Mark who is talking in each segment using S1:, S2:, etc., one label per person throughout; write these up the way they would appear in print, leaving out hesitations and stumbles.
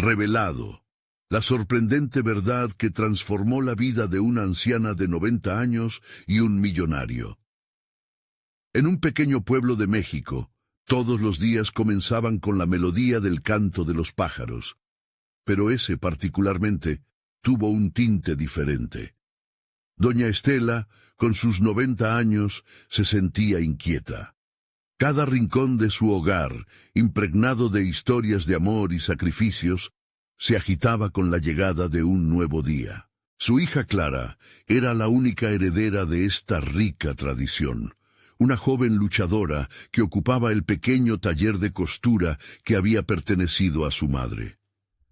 S1: Revelado. La sorprendente verdad que transformó la vida de una anciana de 90 años y un millonario. En un pequeño pueblo de México, todos los días comenzaban con la melodía del canto de los pájaros. Pero ese particularmente tuvo un tinte diferente. Doña Estela, con sus 90 años, se sentía inquieta. Cada rincón de su hogar, impregnado de historias de amor y sacrificios, se agitaba con la llegada de un nuevo día. Su hija Clara era la única heredera de esta rica tradición, una joven luchadora que ocupaba el pequeño taller de costura que había pertenecido a su madre.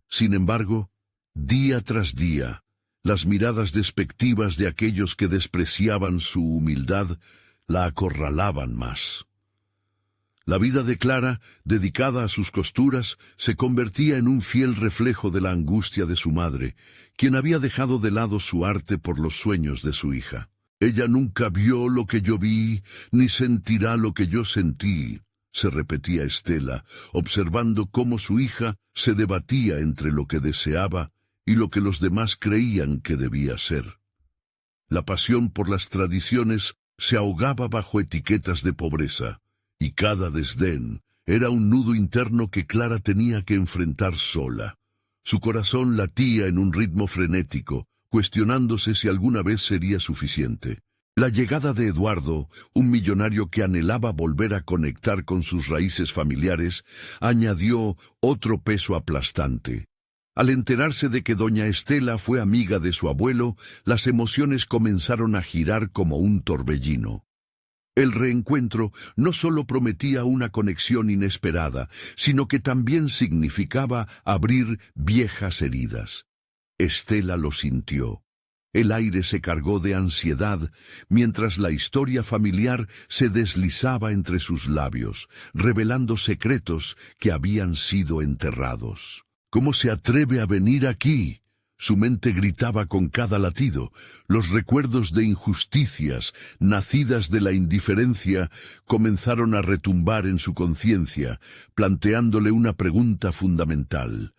S1: Sin embargo, día tras día, las miradas despectivas de aquellos que despreciaban su humildad la acorralaban más. La vida de Clara, dedicada a sus costuras, se convertía en un fiel reflejo de la angustia de su madre, quien había dejado de lado su arte por los sueños de su hija. «Ella nunca vio lo que yo vi, ni sentirá lo que yo sentí», se repetía Estela, observando cómo su hija se debatía entre lo que deseaba y lo que los demás creían que debía ser. La pasión por las tradiciones se ahogaba bajo etiquetas de pobreza, y cada desdén era un nudo interno que Clara tenía que enfrentar sola. Su corazón latía en un ritmo frenético, cuestionándose si alguna vez sería suficiente. La llegada de Eduardo, un millonario que anhelaba volver a conectar con sus raíces familiares, añadió otro peso aplastante. Al enterarse de que doña Estela fue amiga de su abuelo, las emociones comenzaron a girar como un torbellino. El reencuentro no solo prometía una conexión inesperada, sino que también significaba abrir viejas heridas. Estela lo sintió. El aire se cargó de ansiedad, mientras la historia familiar se deslizaba entre sus labios, revelando secretos que habían sido enterrados. «¿Cómo se atreve a venir aquí?», su mente gritaba con cada latido. Los recuerdos de injusticias, nacidas de la indiferencia, comenzaron a retumbar en su conciencia, planteándole una pregunta fundamental.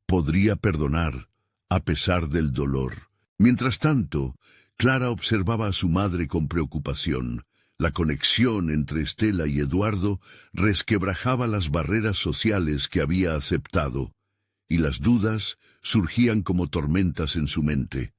S1: ¿Podría perdonar, a pesar del dolor? Mientras tanto, Clara observaba a su madre con preocupación. La conexión entre Estela y Eduardo resquebrajaba las barreras sociales que había aceptado, y las dudas surgían como tormentas en su mente.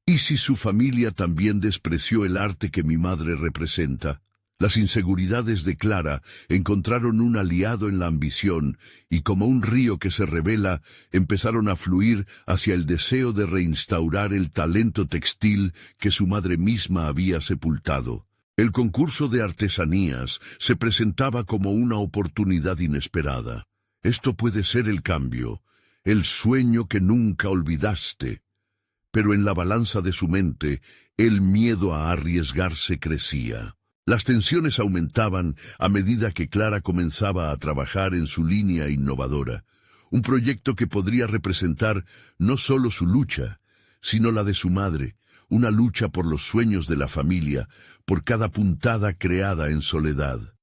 S1: ¿Y si su familia también despreció el arte que mi madre representa? Las inseguridades de Clara encontraron un aliado en la ambición, y como un río que se revela, empezaron a fluir hacia el deseo de reinstaurar el talento textil que su madre misma había sepultado. El concurso de artesanías se presentaba como una oportunidad inesperada. Esto puede ser el cambio, el sueño que nunca olvidaste. Pero en la balanza de su mente, el miedo a arriesgarse crecía. Las tensiones aumentaban a medida que Clara comenzaba a trabajar en su línea innovadora, un proyecto que podría representar no solo su lucha, sino la de su madre, una lucha por los sueños de la familia, por cada puntada creada en soledad.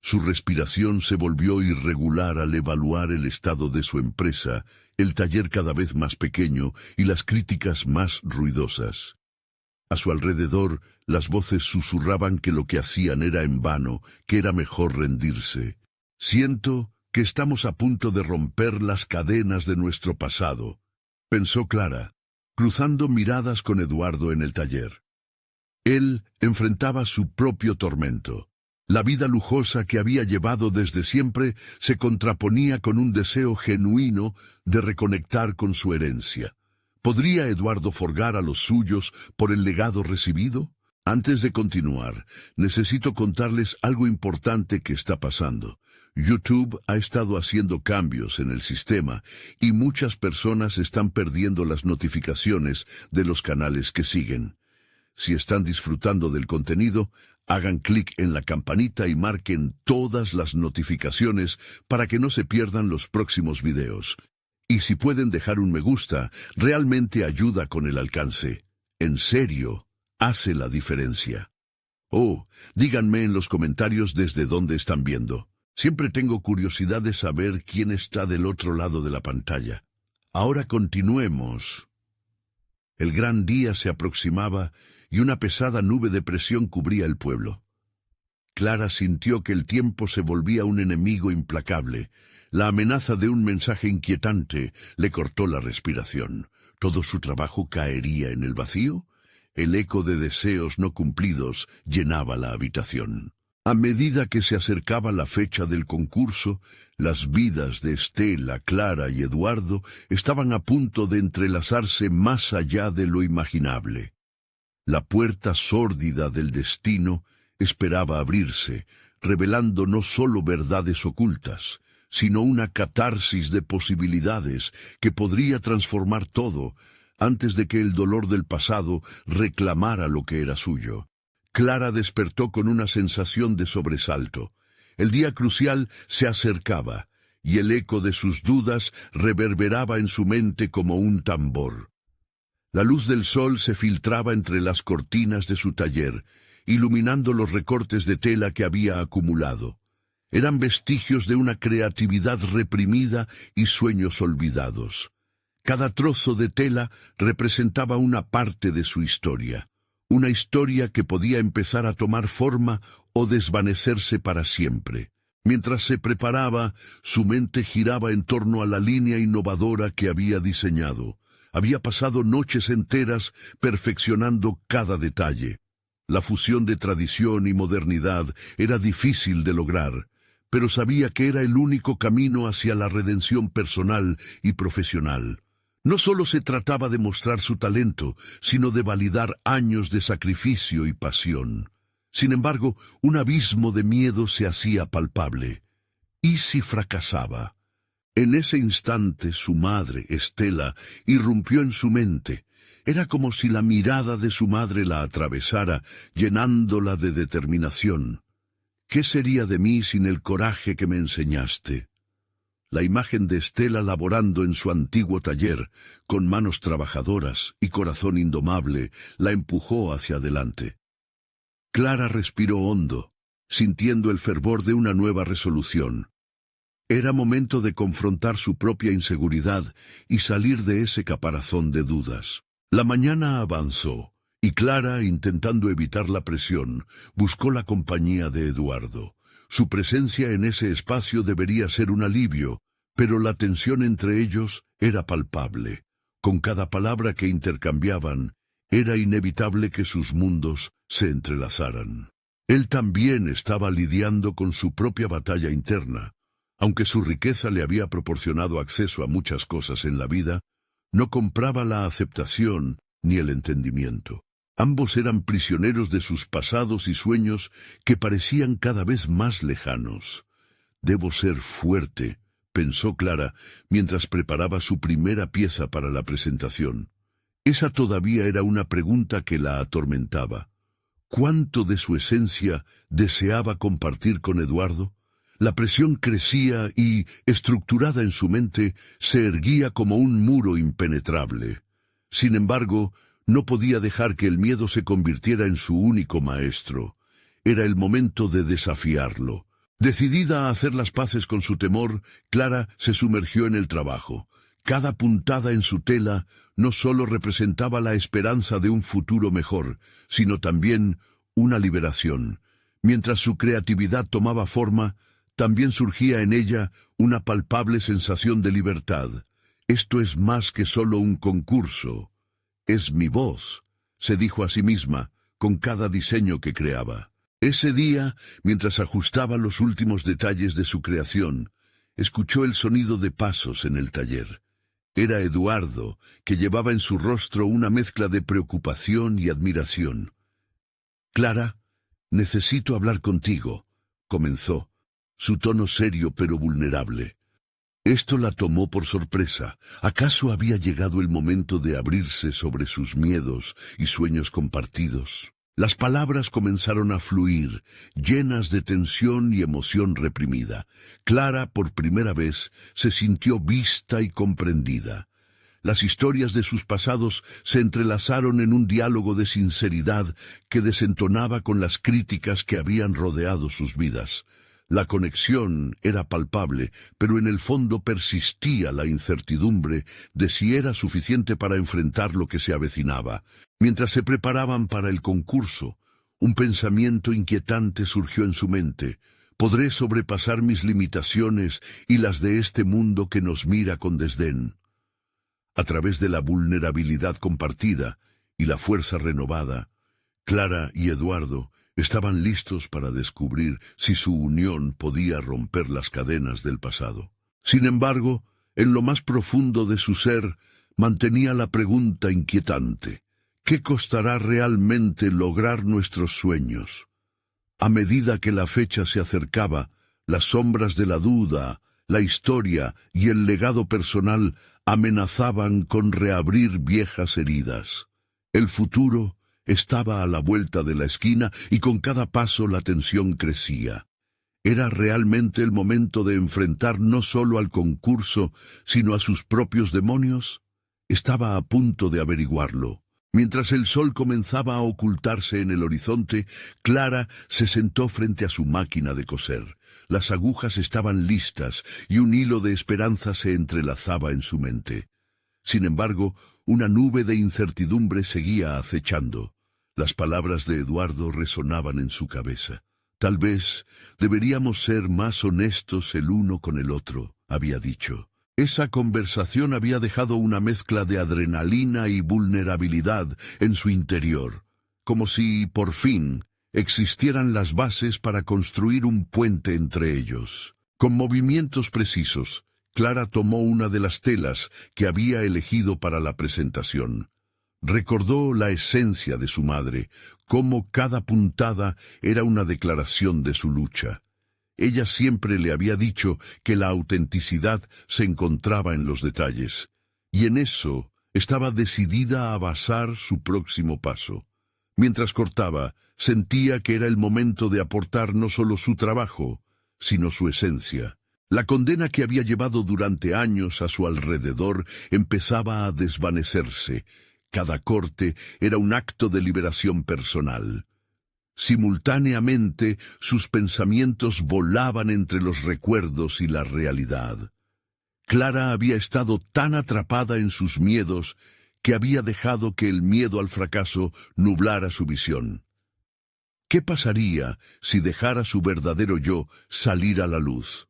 S1: Su respiración se volvió irregular al evaluar el estado de su empresa, el taller cada vez más pequeño y las críticas más ruidosas. A su alrededor, las voces susurraban que lo que hacían era en vano, que era mejor rendirse. «Siento que estamos a punto de romper las cadenas de nuestro pasado», pensó Clara, cruzando miradas con Eduardo en el taller. Él enfrentaba su propio tormento. La vida lujosa que había llevado desde siempre se contraponía con un deseo genuino de reconectar con su herencia. ¿Podría Eduardo forgar a los suyos por el legado recibido? Antes de continuar, necesito contarles algo importante que está pasando. YouTube ha estado haciendo cambios en el sistema y muchas personas están perdiendo las notificaciones de los canales que siguen. Si están disfrutando del contenido, hagan clic en la campanita y marquen todas las notificaciones para que no se pierdan los próximos videos. Y si pueden dejar un me gusta, realmente ayuda con el alcance. En serio, hace la diferencia. Oh, díganme en los comentarios desde dónde están viendo. Siempre tengo curiosidad de saber quién está del otro lado de la pantalla. Ahora continuemos. El gran día se aproximaba y una pesada nube de presión cubría el pueblo. Clara sintió que el tiempo se volvía un enemigo implacable. La amenaza de un mensaje inquietante le cortó la respiración. ¿Todo su trabajo caería en el vacío? El eco de deseos no cumplidos llenaba la habitación. A medida que se acercaba la fecha del concurso, las vidas de Estela, Clara y Eduardo estaban a punto de entrelazarse más allá de lo imaginable. La puerta sórdida del destino esperaba abrirse, revelando no solo verdades ocultas, sino una catarsis de posibilidades que podría transformar todo antes de que el dolor del pasado reclamara lo que era suyo. Clara despertó con una sensación de sobresalto. El día crucial se acercaba, y el eco de sus dudas reverberaba en su mente como un tambor. La luz del sol se filtraba entre las cortinas de su taller, iluminando los recortes de tela que había acumulado. Eran vestigios de una creatividad reprimida y sueños olvidados. Cada trozo de tela representaba una parte de su historia. Una historia que podía empezar a tomar forma o desvanecerse para siempre. Mientras se preparaba, su mente giraba en torno a la línea innovadora que había diseñado. Había pasado noches enteras perfeccionando cada detalle. La fusión de tradición y modernidad era difícil de lograr, pero sabía que era el único camino hacia la redención personal y profesional. No solo se trataba de mostrar su talento, sino de validar años de sacrificio y pasión. Sin embargo, un abismo de miedo se hacía palpable. ¿Y si fracasaba? En ese instante su madre, Estela, irrumpió en su mente. Era como si la mirada de su madre la atravesara, llenándola de determinación. ¿Qué sería de mí sin el coraje que me enseñaste? La imagen de Estela laborando en su antiguo taller, con manos trabajadoras y corazón indomable, la empujó hacia adelante. Clara respiró hondo, sintiendo el fervor de una nueva resolución. Era momento de confrontar su propia inseguridad y salir de ese caparazón de dudas. La mañana avanzó, y Clara, intentando evitar la presión, buscó la compañía de Eduardo. Su presencia en ese espacio debería ser un alivio, pero la tensión entre ellos era palpable. Con cada palabra que intercambiaban, era inevitable que sus mundos se entrelazaran. Él también estaba lidiando con su propia batalla interna. Aunque su riqueza le había proporcionado acceso a muchas cosas en la vida, no compraba la aceptación ni el entendimiento. Ambos eran prisioneros de sus pasados y sueños que parecían cada vez más lejanos. «Debo ser fuerte», pensó Clara mientras preparaba su primera pieza para la presentación. Esa todavía era una pregunta que la atormentaba. ¿Cuánto de su esencia deseaba compartir con Eduardo? La presión crecía y, estructurada en su mente, se erguía como un muro impenetrable. Sin embargo, no podía dejar que el miedo se convirtiera en su único maestro. Era el momento de desafiarlo. Decidida a hacer las paces con su temor, Clara se sumergió en el trabajo. Cada puntada en su tela no solo representaba la esperanza de un futuro mejor, sino también una liberación. Mientras su creatividad tomaba forma, también surgía en ella una palpable sensación de libertad. Esto es más que solo un concurso. «Es mi voz», se dijo a sí misma, con cada diseño que creaba. Ese día, mientras ajustaba los últimos detalles de su creación, escuchó el sonido de pasos en el taller. Era Eduardo, que llevaba en su rostro una mezcla de preocupación y admiración. «Clara, necesito hablar contigo», comenzó, su tono serio pero vulnerable. Esto la tomó por sorpresa. ¿Acaso había llegado el momento de abrirse sobre sus miedos y sueños compartidos? Las palabras comenzaron a fluir, llenas de tensión y emoción reprimida. Clara, por primera vez, se sintió vista y comprendida. Las historias de sus pasados se entrelazaron en un diálogo de sinceridad que desentonaba con las críticas que habían rodeado sus vidas. La conexión era palpable, pero en el fondo persistía la incertidumbre de si era suficiente para enfrentar lo que se avecinaba. Mientras se preparaban para el concurso, un pensamiento inquietante surgió en su mente. ¿Podré sobrepasar mis limitaciones y las de este mundo que nos mira con desdén? A través de la vulnerabilidad compartida y la fuerza renovada, Clara y Eduardo estaban listos para descubrir si su unión podía romper las cadenas del pasado. Sin embargo, en lo más profundo de su ser, mantenía la pregunta inquietante: ¿qué costará realmente lograr nuestros sueños? A medida que la fecha se acercaba, las sombras de la duda, la historia y el legado personal amenazaban con reabrir viejas heridas. El futuro estaba a la vuelta de la esquina y con cada paso la tensión crecía. Era realmente el momento de enfrentar no solo al concurso, sino a sus propios demonios. Estaba a punto de averiguarlo. Mientras el sol comenzaba a ocultarse en el horizonte, Clara se sentó frente a su máquina de coser. Las agujas estaban listas y un hilo de esperanza se entrelazaba en su mente. Sin embargo, una nube de incertidumbre seguía acechando. Las palabras de Eduardo resonaban en su cabeza. Tal vez deberíamos ser más honestos el uno con el otro, había dicho. Esa conversación había dejado una mezcla de adrenalina y vulnerabilidad en su interior, como si, por fin, existieran las bases para construir un puente entre ellos. Con movimientos precisos, Clara tomó una de las telas que había elegido para la presentación. Recordó la esencia de su madre, cómo cada puntada era una declaración de su lucha. Ella siempre le había dicho que la autenticidad se encontraba en los detalles, y en eso estaba decidida a basar su próximo paso. Mientras cortaba, sentía que era el momento de aportar no solo su trabajo, sino su esencia. La condena que había llevado durante años a su alrededor empezaba a desvanecerse. Cada corte era un acto de liberación personal. Simultáneamente, sus pensamientos volaban entre los recuerdos y la realidad. Clara había estado tan atrapada en sus miedos que había dejado que el miedo al fracaso nublara su visión. ¿Qué pasaría si dejara su verdadero yo salir a la luz?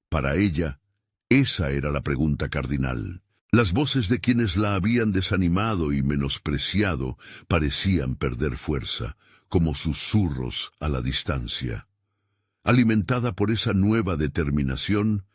S1: Para ella, esa era la pregunta cardinal. Las voces de quienes la habían desanimado y menospreciado parecían perder fuerza, como susurros a la distancia. Alimentada por esa nueva determinación,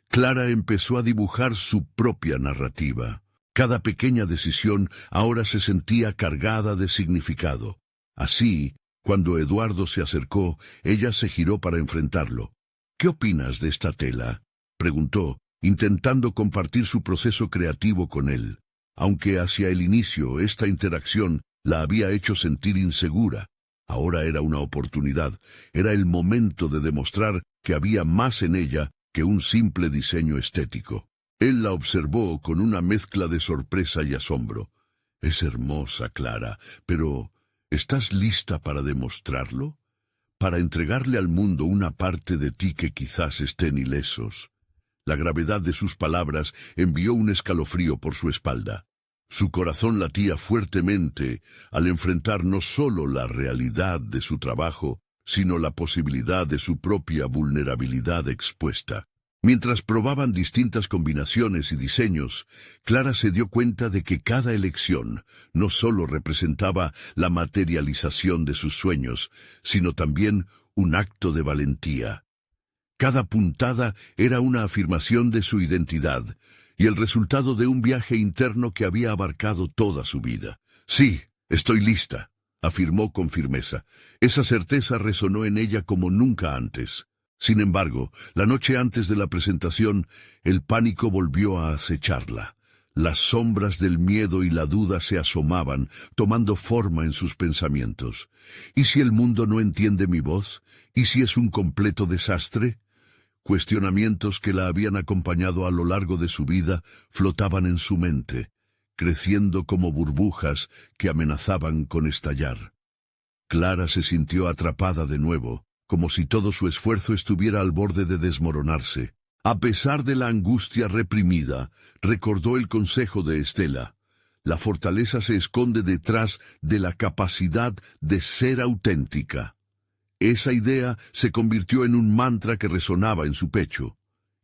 S1: Clara empezó a dibujar su propia narrativa. Cada pequeña decisión ahora se sentía cargada de significado. Así, cuando Eduardo se acercó, ella se giró para enfrentarlo. «¿Qué opinas de esta tela?», preguntó, intentando compartir su proceso creativo con él. Aunque hacia el inicio esta interacción la había hecho sentir insegura, ahora era una oportunidad, era el momento de demostrar que había más en ella que un simple diseño estético. Él la observó con una mezcla de sorpresa y asombro. «Es hermosa, Clara, pero ¿estás lista para demostrarlo? Para entregarle al mundo una parte de ti que quizás estén ilesos». La gravedad de sus palabras envió un escalofrío por su espalda. Su corazón latía fuertemente al enfrentar no solo la realidad de su trabajo, sino la posibilidad de su propia vulnerabilidad expuesta. Mientras probaban distintas combinaciones y diseños, Clara se dio cuenta de que cada elección no solo representaba la materialización de sus sueños, sino también un acto de valentía. Cada puntada era una afirmación de su identidad y el resultado de un viaje interno que había abarcado toda su vida. «Sí, estoy lista», afirmó con firmeza. Esa certeza resonó en ella como nunca antes. Sin embargo, la noche antes de la presentación, el pánico volvió a acecharla. Las sombras del miedo y la duda se asomaban, tomando forma en sus pensamientos. ¿Y si el mundo no entiende mi voz? ¿Y si es un completo desastre? Cuestionamientos que la habían acompañado a lo largo de su vida flotaban en su mente, creciendo como burbujas que amenazaban con estallar. Clara se sintió atrapada de nuevo, como si todo su esfuerzo estuviera al borde de desmoronarse. A pesar de la angustia reprimida, recordó el consejo de Estela. La fortaleza se esconde detrás de la capacidad de ser auténtica. Esa idea se convirtió en un mantra que resonaba en su pecho.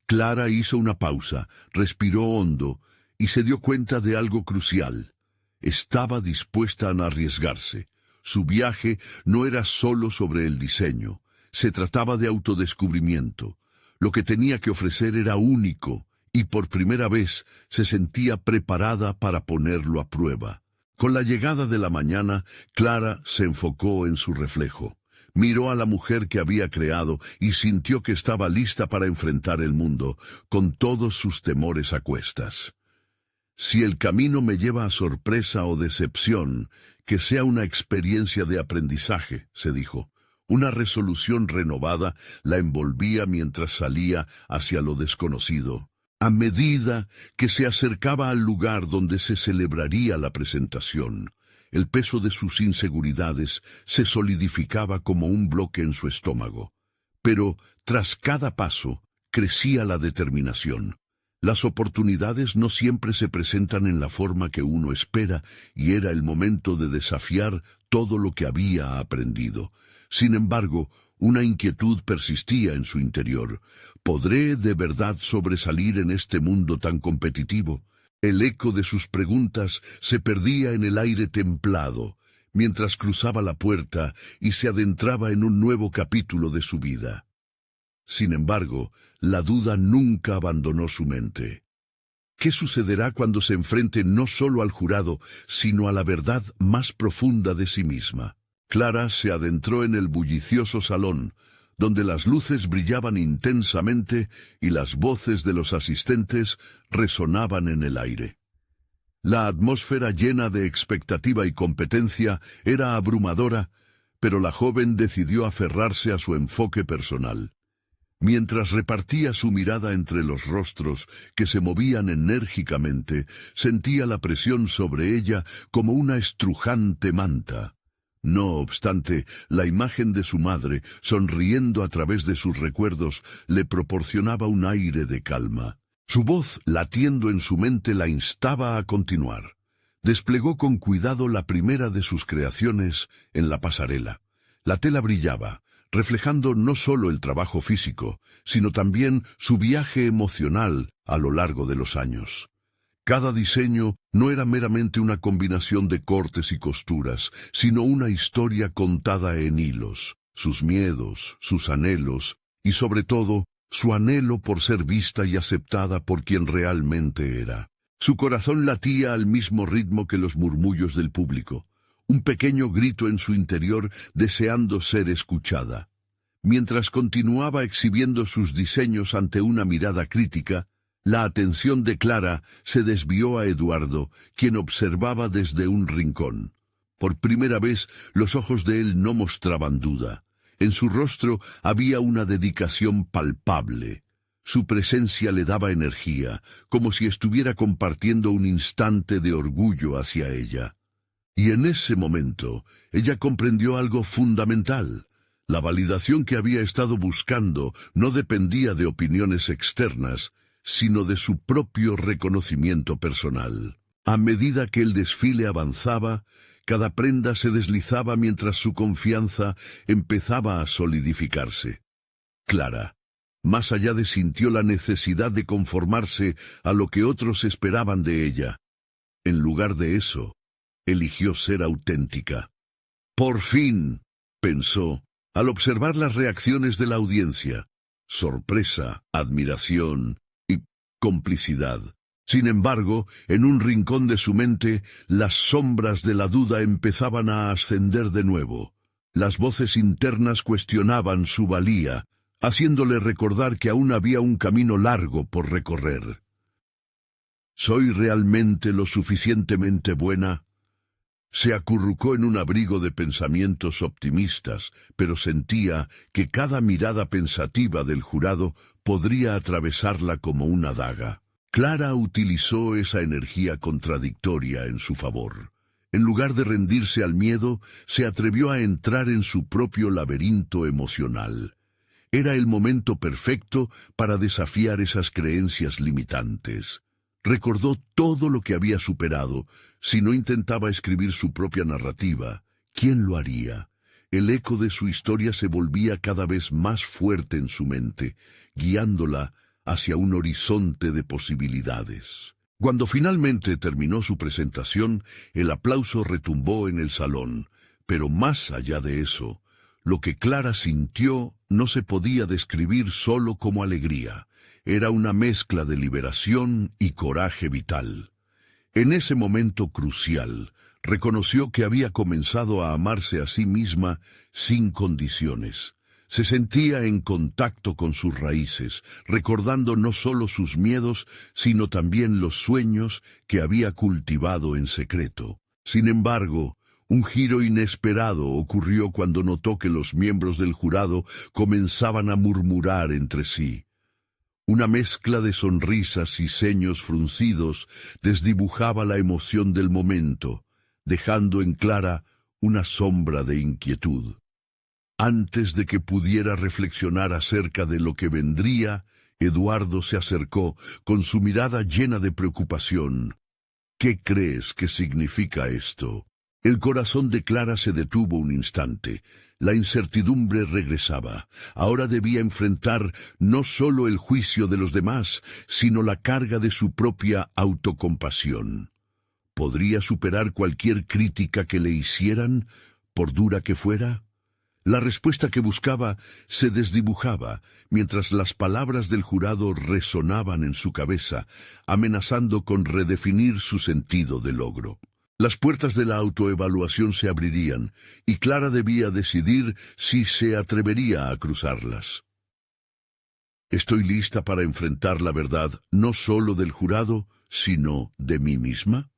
S1: Clara hizo una pausa, respiró hondo y se dio cuenta de algo crucial. Estaba dispuesta a arriesgarse. Su viaje no era solo sobre el diseño, se trataba de autodescubrimiento. Lo que tenía que ofrecer era único, y por primera vez se sentía preparada para ponerlo a prueba. Con la llegada de la mañana, Clara se enfocó en su reflejo. Miró a la mujer que había creado y sintió que estaba lista para enfrentar el mundo, con todos sus temores a cuestas. Si el camino me lleva a sorpresa o decepción, que sea una experiencia de aprendizaje, se dijo. Una resolución renovada la envolvía mientras salía hacia lo desconocido. A medida que se acercaba al lugar donde se celebraría la presentación, el peso de sus inseguridades se solidificaba como un bloque en su estómago. Pero, tras cada paso, crecía la determinación. Las oportunidades no siempre se presentan en la forma que uno espera, y era el momento de desafiar todo lo que había aprendido. Sin embargo, una inquietud persistía en su interior. ¿Podré de verdad sobresalir en este mundo tan competitivo? El eco de sus preguntas se perdía en el aire templado, mientras cruzaba la puerta y se adentraba en un nuevo capítulo de su vida. Sin embargo, la duda nunca abandonó su mente. ¿Qué sucederá cuando se enfrente no solo al jurado, sino a la verdad más profunda de sí misma? Clara se adentró en el bullicioso salón, donde las luces brillaban intensamente y las voces de los asistentes resonaban en el aire. La atmósfera llena de expectativa y competencia era abrumadora, pero la joven decidió aferrarse a su enfoque personal. Mientras repartía su mirada entre los rostros que se movían enérgicamente, sentía la presión sobre ella como una estrujante manta. No obstante, la imagen de su madre, sonriendo a través de sus recuerdos, le proporcionaba un aire de calma. Su voz, latiendo en su mente, la instaba a continuar. Desplegó con cuidado la primera de sus creaciones en la pasarela. La tela brillaba, reflejando no solo el trabajo físico, sino también su viaje emocional a lo largo de los años. Cada diseño no era meramente una combinación de cortes y costuras, sino una historia contada en hilos, sus miedos, sus anhelos, y sobre todo, su anhelo por ser vista y aceptada por quien realmente era. Su corazón latía al mismo ritmo que los murmullos del público, un pequeño grito en su interior deseando ser escuchada. Mientras continuaba exhibiendo sus diseños ante una mirada crítica, la atención de Clara se desvió a Eduardo, quien observaba desde un rincón. Por primera vez, los ojos de él no mostraban duda. En su rostro había una dedicación palpable. Su presencia le daba energía, como si estuviera compartiendo un instante de orgullo hacia ella. Y en ese momento, ella comprendió algo fundamental. La validación que había estado buscando no dependía de opiniones externas, sino de su propio reconocimiento personal. A medida que el desfile avanzaba, cada prenda se deslizaba mientras su confianza empezaba a solidificarse. Clara, más allá de sintió la necesidad de conformarse a lo que otros esperaban de ella. En lugar de eso, eligió ser auténtica. Por fin, pensó, al observar las reacciones de la audiencia, sorpresa, admiración y complicidad. Sin embargo, en un rincón de su mente, las sombras de la duda empezaban a ascender de nuevo. Las voces internas cuestionaban su valía, haciéndole recordar que aún había un camino largo por recorrer. ¿Soy realmente lo suficientemente buena? Se acurrucó en un abrigo de pensamientos optimistas, pero sentía que cada mirada pensativa del jurado podría atravesarla como una daga. Clara utilizó esa energía contradictoria en su favor. En lugar de rendirse al miedo, se atrevió a entrar en su propio laberinto emocional. Era el momento perfecto para desafiar esas creencias limitantes. Recordó todo lo que había superado. Si no intentaba escribir su propia narrativa, ¿quién lo haría? El eco de su historia se volvía cada vez más fuerte en su mente, guiándola hacia un horizonte de posibilidades. Cuando finalmente terminó su presentación, el aplauso retumbó en el salón, pero más allá de eso, lo que Clara sintió no se podía describir solo como alegría. Era una mezcla de liberación y coraje vital. En ese momento crucial, reconoció que había comenzado a amarse a sí misma sin condiciones. Se sentía en contacto con sus raíces, recordando no solo sus miedos, sino también los sueños que había cultivado en secreto. Sin embargo, un giro inesperado ocurrió cuando notó que los miembros del jurado comenzaban a murmurar entre sí. Una mezcla de sonrisas y ceños fruncidos desdibujaba la emoción del momento, dejando en Clara una sombra de inquietud. Antes de que pudiera reflexionar acerca de lo que vendría, Eduardo se acercó con su mirada llena de preocupación. ¿Qué crees que significa esto? El corazón de Clara se detuvo un instante. La incertidumbre regresaba. Ahora debía enfrentar no solo el juicio de los demás, sino la carga de su propia autocompasión. ¿Podría superar cualquier crítica que le hicieran, por dura que fuera? La respuesta que buscaba se desdibujaba, mientras las palabras del jurado resonaban en su cabeza, amenazando con redefinir su sentido de logro. Las puertas de la autoevaluación se abrirían, y Clara debía decidir si se atrevería a cruzarlas. ¿Estoy lista para enfrentar la verdad no solo del jurado, sino de mí misma?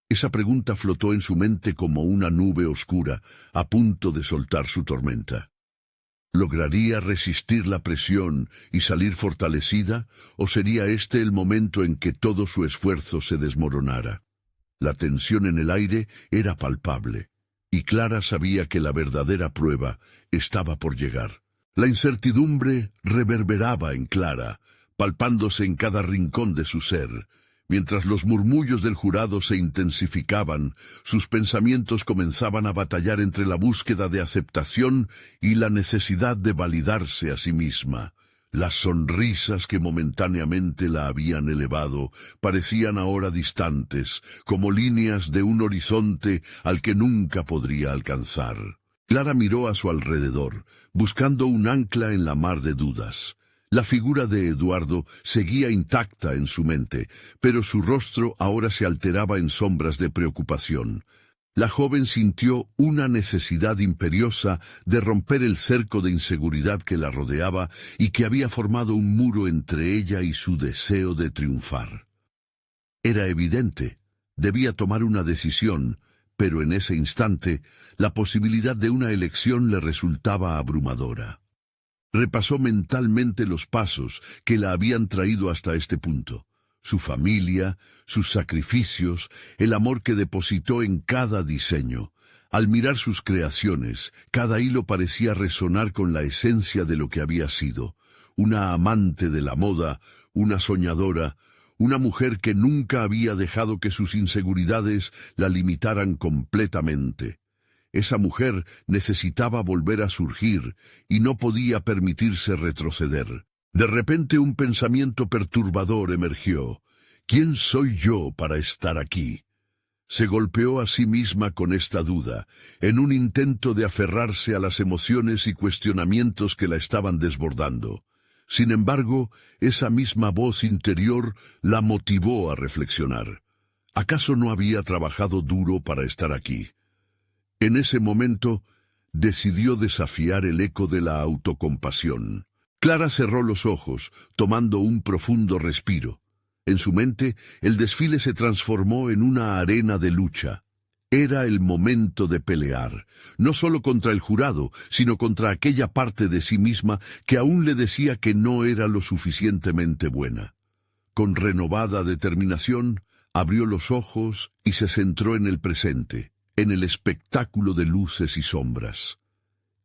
S1: Esa pregunta flotó en su mente como una nube oscura, a punto de soltar su tormenta. ¿Lograría resistir la presión y salir fortalecida, o sería este el momento en que todo su esfuerzo se desmoronara? La tensión en el aire era palpable, y Clara sabía que la verdadera prueba estaba por llegar. La incertidumbre reverberaba en Clara, palpándose en cada rincón de su ser. Mientras los murmullos del jurado se intensificaban, sus pensamientos comenzaban a batallar entre la búsqueda de aceptación y la necesidad de validarse a sí misma. Las sonrisas que momentáneamente la habían elevado parecían ahora distantes, como líneas de un horizonte al que nunca podría alcanzar. Clara miró a su alrededor, buscando un ancla en la mar de dudas. La figura de Eduardo seguía intacta en su mente, pero su rostro ahora se alteraba en sombras de preocupación. La joven sintió una necesidad imperiosa de romper el cerco de inseguridad que la rodeaba y que había formado un muro entre ella y su deseo de triunfar. Era evidente, debía tomar una decisión, pero en ese instante, la posibilidad de una elección le resultaba abrumadora. Repasó mentalmente los pasos que la habían traído hasta este punto. Su familia, sus sacrificios, el amor que depositó en cada diseño. Al mirar sus creaciones, cada hilo parecía resonar con la esencia de lo que había sido. Una amante de la moda, una soñadora, una mujer que nunca había dejado que sus inseguridades la limitaran completamente. Esa mujer necesitaba volver a surgir y no podía permitirse retroceder. De repente un pensamiento perturbador emergió. ¿Quién soy yo para estar aquí? Se golpeó a sí misma con esta duda, en un intento de aferrarse a las emociones y cuestionamientos que la estaban desbordando. Sin embargo, esa misma voz interior la motivó a reflexionar. ¿Acaso no había trabajado duro para estar aquí? En ese momento, decidió desafiar el eco de la autocompasión. Clara cerró los ojos, tomando un profundo respiro. En su mente, el desfile se transformó en una arena de lucha. Era el momento de pelear, no solo contra el jurado, sino contra aquella parte de sí misma que aún le decía que no era lo suficientemente buena. Con renovada determinación, Abrió los ojos y se centró en el presente, en el espectáculo de luces y sombras.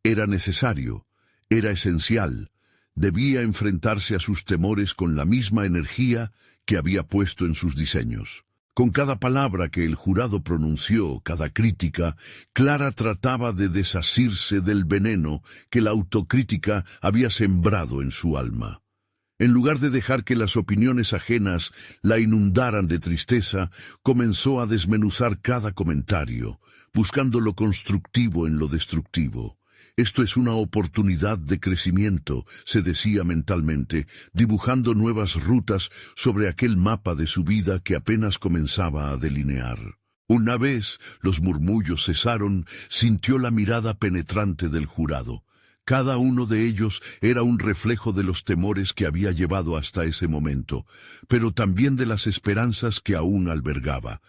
S1: Era necesario, era esencial, debía enfrentarse a sus temores con la misma energía que había puesto en sus diseños. Con cada palabra que el jurado pronunció, cada crítica, Clara trataba de desasirse del veneno que la autocrítica había sembrado en su alma. En lugar de dejar que las opiniones ajenas la inundaran de tristeza, comenzó a desmenuzar cada comentario, buscando lo constructivo en lo destructivo. Esto es una oportunidad de crecimiento, se decía mentalmente, dibujando nuevas rutas sobre aquel mapa de su vida que apenas comenzaba a delinear. Una vez los murmullos cesaron, sintió la mirada penetrante del jurado. Cada uno de ellos era un reflejo de los temores que había llevado hasta ese momento, pero también de las esperanzas que aún albergaba.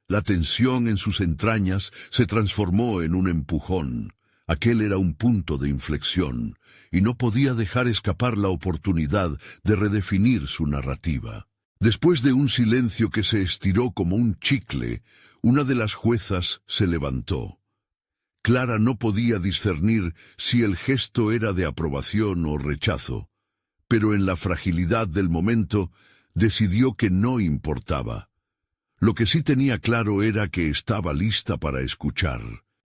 S1: La tensión en sus entrañas se transformó en un empujón. Aquel era un punto de inflexión, y no podía dejar escapar la oportunidad de redefinir su narrativa. Después de un silencio que se estiró como un chicle, una de las juezas se levantó. Clara no podía discernir si el gesto era de aprobación o rechazo, pero en la fragilidad del momento decidió que no importaba. Lo que sí tenía claro era que estaba lista para escuchar.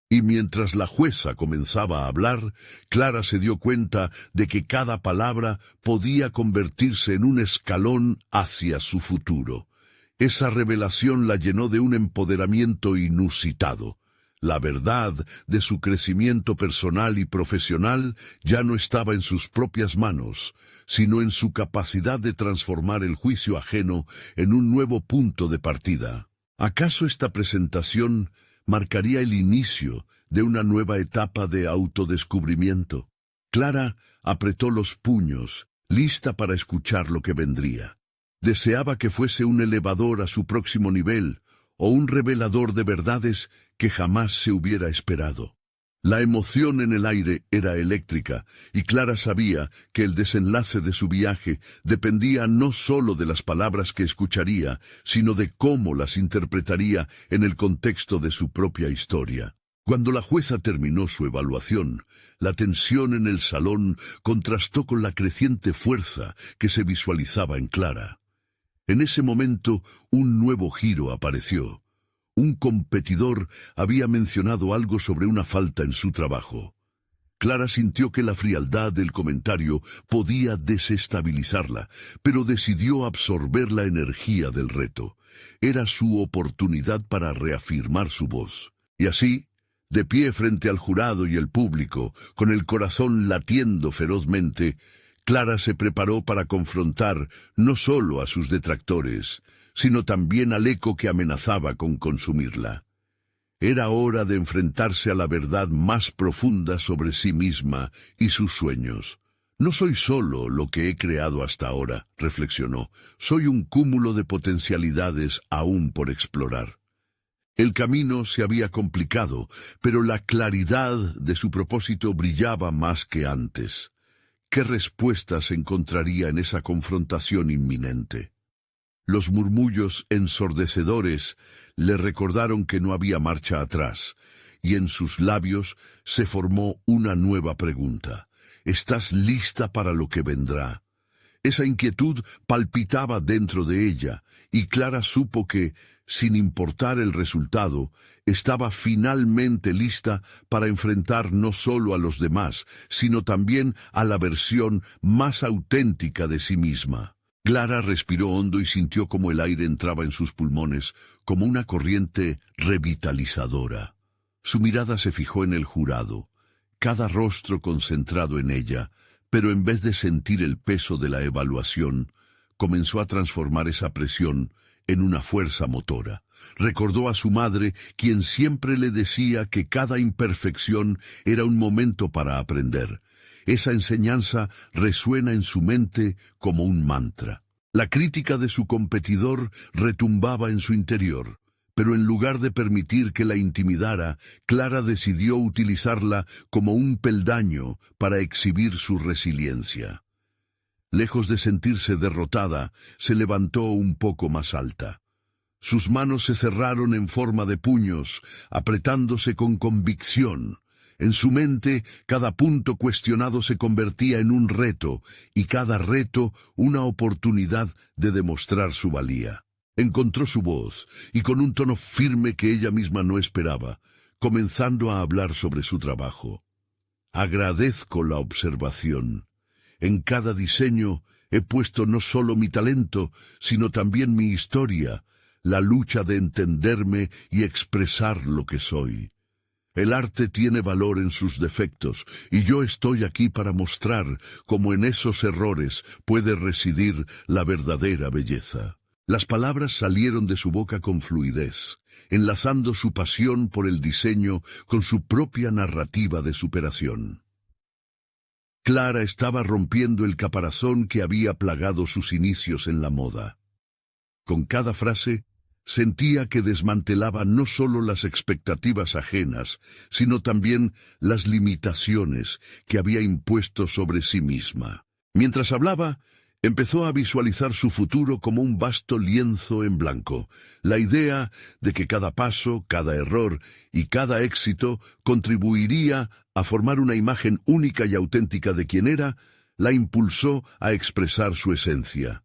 S1: Y mientras la jueza comenzaba a hablar, Clara se dio cuenta de que cada palabra podía convertirse en un escalón hacia su futuro. Esa revelación la llenó de un empoderamiento inusitado. La verdad de su crecimiento personal y profesional ya no estaba en sus propias manos, sino en su capacidad de transformar el juicio ajeno en un nuevo punto de partida. ¿Acaso esta presentación marcaría el inicio de una nueva etapa de autodescubrimiento? Clara apretó los puños, lista para escuchar lo que vendría. Deseaba que fuese un elevador a su próximo nivel, o un revelador de verdades que jamás se hubiera esperado. La emoción en el aire era eléctrica, y Clara sabía que el desenlace de su viaje dependía no solo de las palabras que escucharía, sino de cómo las interpretaría en el contexto de su propia historia. Cuando la jueza terminó su evaluación, la tensión en el salón contrastó con la creciente fuerza que se visualizaba en Clara. En ese momento, un nuevo giro apareció. Un competidor había mencionado algo sobre una falta en su trabajo. Clara sintió que la frialdad del comentario podía desestabilizarla, pero decidió absorber la energía del reto. Era su oportunidad para reafirmar su voz. Y así, de pie frente al jurado y el público, con el corazón latiendo ferozmente, Clara se preparó para confrontar no solo a sus detractores, sino también al eco que amenazaba con consumirla. Era hora de enfrentarse a la verdad más profunda sobre sí misma y sus sueños. No soy solo lo que he creado hasta ahora, reflexionó. Soy un cúmulo de potencialidades aún por explorar. El camino se había complicado, pero la claridad de su propósito brillaba más que antes. ¿Qué respuestas encontraría en esa confrontación inminente? Los murmullos ensordecedores le recordaron que no había marcha atrás, y en sus labios se formó una nueva pregunta. ¿Estás lista para lo que vendrá? Esa inquietud palpitaba dentro de ella, y Clara supo que, sin importar el resultado, estaba finalmente lista para enfrentar no solo a los demás, sino también a la versión más auténtica de sí misma. Clara respiró hondo y sintió como el aire entraba en sus pulmones, como una corriente revitalizadora. Su mirada se fijó en el jurado, cada rostro concentrado en ella, pero en vez de sentir el peso de la evaluación, comenzó a transformar esa presión en una fuerza motora. Recordó a su madre, quien siempre le decía que cada imperfección era un momento para aprender. Esa enseñanza resuena en su mente como un mantra. La crítica de su competidor retumbaba en su interior, pero en lugar de permitir que la intimidara, Clara decidió utilizarla como un peldaño para exhibir su resiliencia. Lejos de sentirse derrotada, se levantó un poco más alta. Sus manos se cerraron en forma de puños, apretándose con convicción. En su mente, cada punto cuestionado se convertía en un reto, y cada reto una oportunidad de demostrar su valía. Encontró su voz, y con un tono firme que ella misma no esperaba, comenzando a hablar sobre su trabajo. Agradezco la observación. En cada diseño he puesto no solo mi talento, sino también mi historia, la lucha de entenderme y expresar lo que soy. El arte tiene valor en sus defectos, y yo estoy aquí para mostrar cómo en esos errores puede residir la verdadera belleza. Las palabras salieron de su boca con fluidez, enlazando su pasión por el diseño con su propia narrativa de superación. Clara estaba rompiendo el caparazón que había plagado sus inicios en la moda. Con cada frase, sentía que desmantelaba no solo las expectativas ajenas, sino también las limitaciones que había impuesto sobre sí misma. Mientras hablaba, empezó a visualizar su futuro como un vasto lienzo en blanco. La idea de que cada paso, cada error y cada éxito contribuiría a formar una imagen única y auténtica de quien era, la impulsó a expresar su esencia.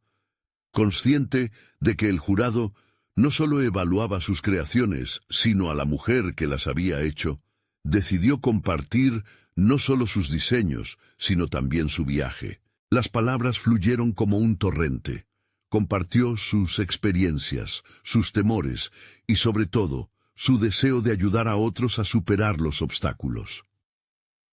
S1: Consciente de que el jurado no solo evaluaba sus creaciones, sino a la mujer que las había hecho, decidió compartir no solo sus diseños, sino también su viaje. Las palabras fluyeron como un torrente. Compartió sus experiencias, sus temores y, sobre todo, su deseo de ayudar a otros a superar los obstáculos.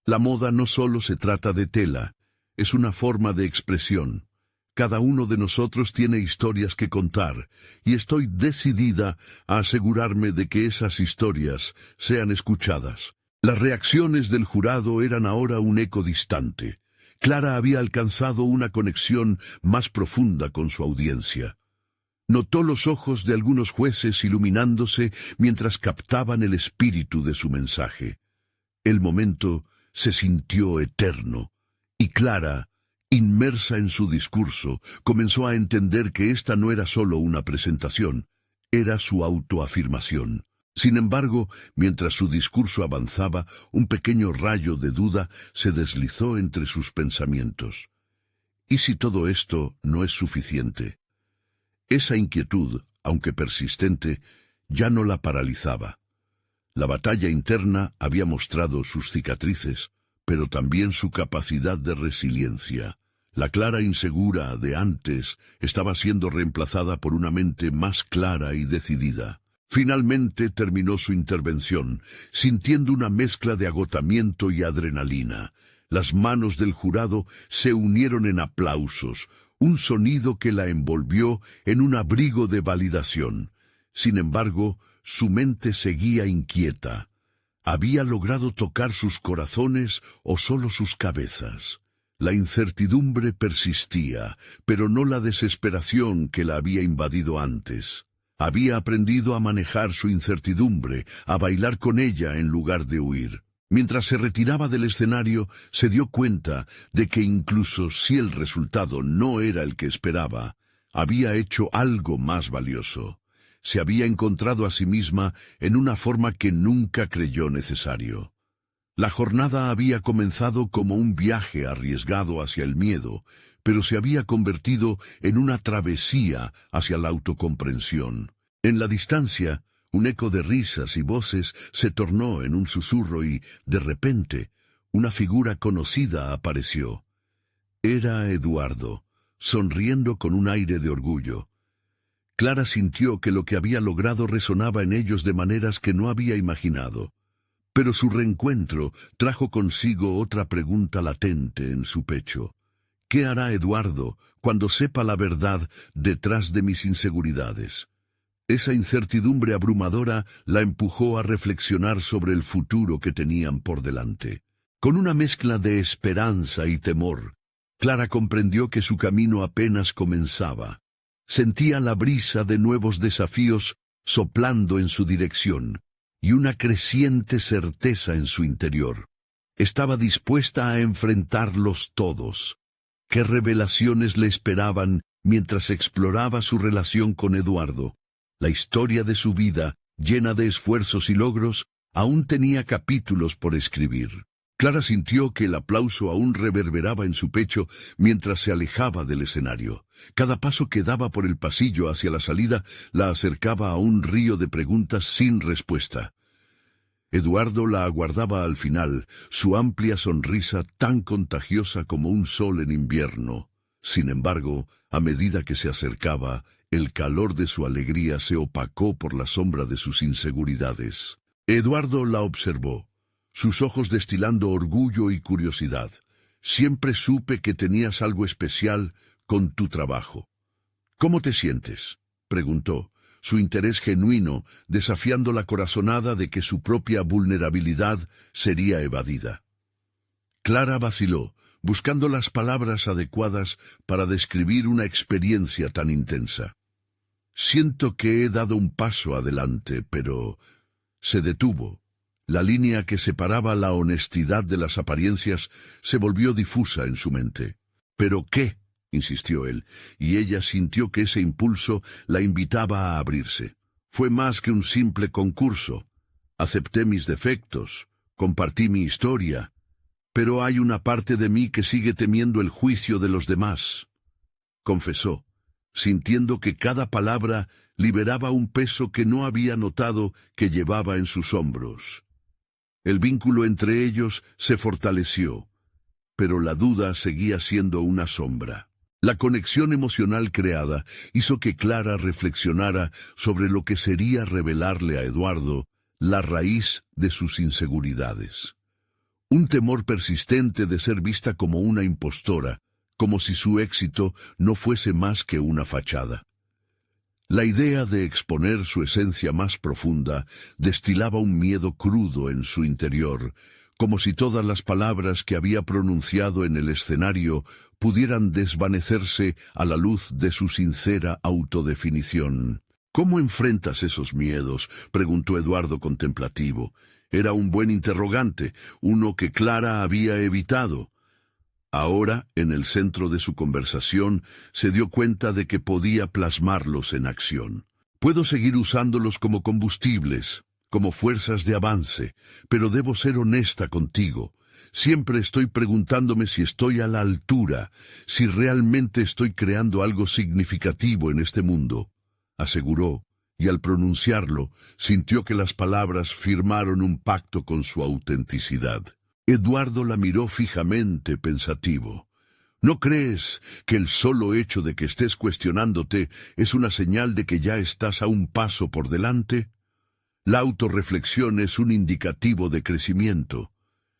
S1: La moda no solo se trata de tela, es una forma de expresión. Cada uno de nosotros tiene historias que contar, y estoy decidida a asegurarme de que esas historias sean escuchadas. Las reacciones del jurado eran ahora un eco distante. Clara había alcanzado una conexión más profunda con su audiencia. Notó los ojos de algunos jueces iluminándose mientras captaban el espíritu de su mensaje. El momento se sintió eterno, y Clara, inmersa en su discurso, comenzó a entender que esta no era solo una presentación, era su autoafirmación. Sin embargo, mientras su discurso avanzaba, un pequeño rayo de duda se deslizó entre sus pensamientos. ¿Y si todo esto no es suficiente? Esa inquietud, aunque persistente, ya no la paralizaba. La batalla interna había mostrado sus cicatrices, pero también su capacidad de resiliencia. La Clara insegura de antes estaba siendo reemplazada por una mente más clara y decidida. Finalmente terminó su intervención, sintiendo una mezcla de agotamiento y adrenalina. Las manos del jurado se unieron en aplausos, un sonido que la envolvió en un abrigo de validación. Sin embargo, su mente seguía inquieta. ¿Había logrado tocar sus corazones o solo sus cabezas? La incertidumbre persistía, pero no la desesperación que la había invadido antes. Había aprendido a manejar su incertidumbre, a bailar con ella en lugar de huir. Mientras se retiraba del escenario, se dio cuenta de que incluso si el resultado no era el que esperaba, había hecho algo más valioso. Se había encontrado a sí misma en una forma que nunca creyó necesario. La jornada había comenzado como un viaje arriesgado hacia el miedo, pero se había convertido en una travesía hacia la autocomprensión. En la distancia, un eco de risas y voces se tornó en un susurro y, de repente, una figura conocida apareció. Era Eduardo, sonriendo con un aire de orgullo. Clara sintió que lo que había logrado resonaba en ellos de maneras que no había imaginado. Pero su reencuentro trajo consigo otra pregunta latente en su pecho. ¿Qué hará Eduardo cuando sepa la verdad detrás de mis inseguridades? Esa incertidumbre abrumadora la empujó a reflexionar sobre el futuro que tenían por delante. Con una mezcla de esperanza y temor, Clara comprendió que su camino apenas comenzaba. Sentía la brisa de nuevos desafíos soplando en su dirección, y una creciente certeza en su interior. Estaba dispuesta a enfrentarlos todos. ¿Qué revelaciones le esperaban mientras exploraba su relación con Eduardo? La historia de su vida, llena de esfuerzos y logros, aún tenía capítulos por escribir. Clara sintió que el aplauso aún reverberaba en su pecho mientras se alejaba del escenario. Cada paso que daba por el pasillo hacia la salida la acercaba a un río de preguntas sin respuesta. Eduardo la aguardaba al final, su amplia sonrisa tan contagiosa como un sol en invierno. Sin embargo, a medida que se acercaba, el calor de su alegría se opacó por la sombra de sus inseguridades. Eduardo la observó, sus ojos destilando orgullo y curiosidad. Siempre supe que tenías algo especial con tu trabajo. ¿Cómo te sientes?, preguntó, su interés genuino desafiando la corazonada de que su propia vulnerabilidad sería evadida. Clara vaciló, buscando las palabras adecuadas para describir una experiencia tan intensa. Siento que he dado un paso adelante, pero... Se detuvo. La línea que separaba la honestidad de las apariencias se volvió difusa en su mente. ¿Pero qué?, insistió él, y ella sintió que ese impulso la invitaba a abrirse. Fue más que un simple concurso. Acepté mis defectos, compartí mi historia, pero hay una parte de mí que sigue temiendo el juicio de los demás, confesó, sintiendo que cada palabra liberaba un peso que no había notado que llevaba en sus hombros. El vínculo entre ellos se fortaleció, pero la duda seguía siendo una sombra. La conexión emocional creada hizo que Clara reflexionara sobre lo que sería revelarle a Eduardo la raíz de sus inseguridades. Un temor persistente de ser vista como una impostora, como si su éxito no fuese más que una fachada. La idea de exponer su esencia más profunda destilaba un miedo crudo en su interior, como si todas las palabras que había pronunciado en el escenario pudieran desvanecerse a la luz de su sincera autodefinición. ¿Cómo enfrentas esos miedos?, preguntó Eduardo contemplativo. Era un buen interrogante, uno que Clara había evitado. Ahora, en el centro de su conversación, se dio cuenta de que podía plasmarlos en acción. Puedo seguir usándolos como combustibles, como fuerzas de avance, pero debo ser honesta contigo. Siempre estoy preguntándome si estoy a la altura, si realmente estoy creando algo significativo en este mundo, aseguró, y al pronunciarlo, sintió que las palabras firmaron un pacto con su autenticidad. Eduardo la miró fijamente, pensativo. ¿No crees que el solo hecho de que estés cuestionándote es una señal de que ya estás a un paso por delante? La autorreflexión es un indicativo de crecimiento.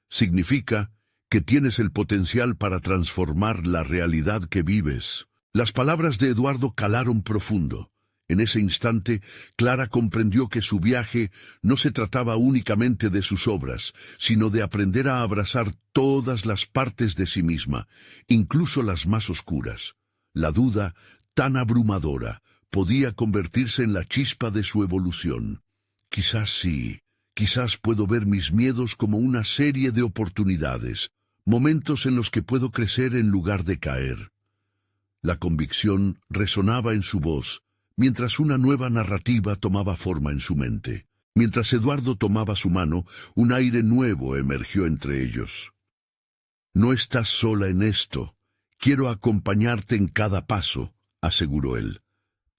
S1: Significa que tienes el potencial para transformar la realidad que vives. Las palabras de Eduardo calaron profundo. En ese instante, Clara comprendió que su viaje no se trataba únicamente de sus obras, sino de aprender a abrazar todas las partes de sí misma, incluso las más oscuras. La duda, tan abrumadora, podía convertirse en la chispa de su evolución. Quizás sí, quizás puedo ver mis miedos como una serie de oportunidades, momentos en los que puedo crecer en lugar de caer. La convicción resonaba en su voz, mientras una nueva narrativa tomaba forma en su mente. Mientras Eduardo tomaba su mano, un aire nuevo emergió entre ellos. No estás sola en esto. Quiero acompañarte en cada paso, aseguró él.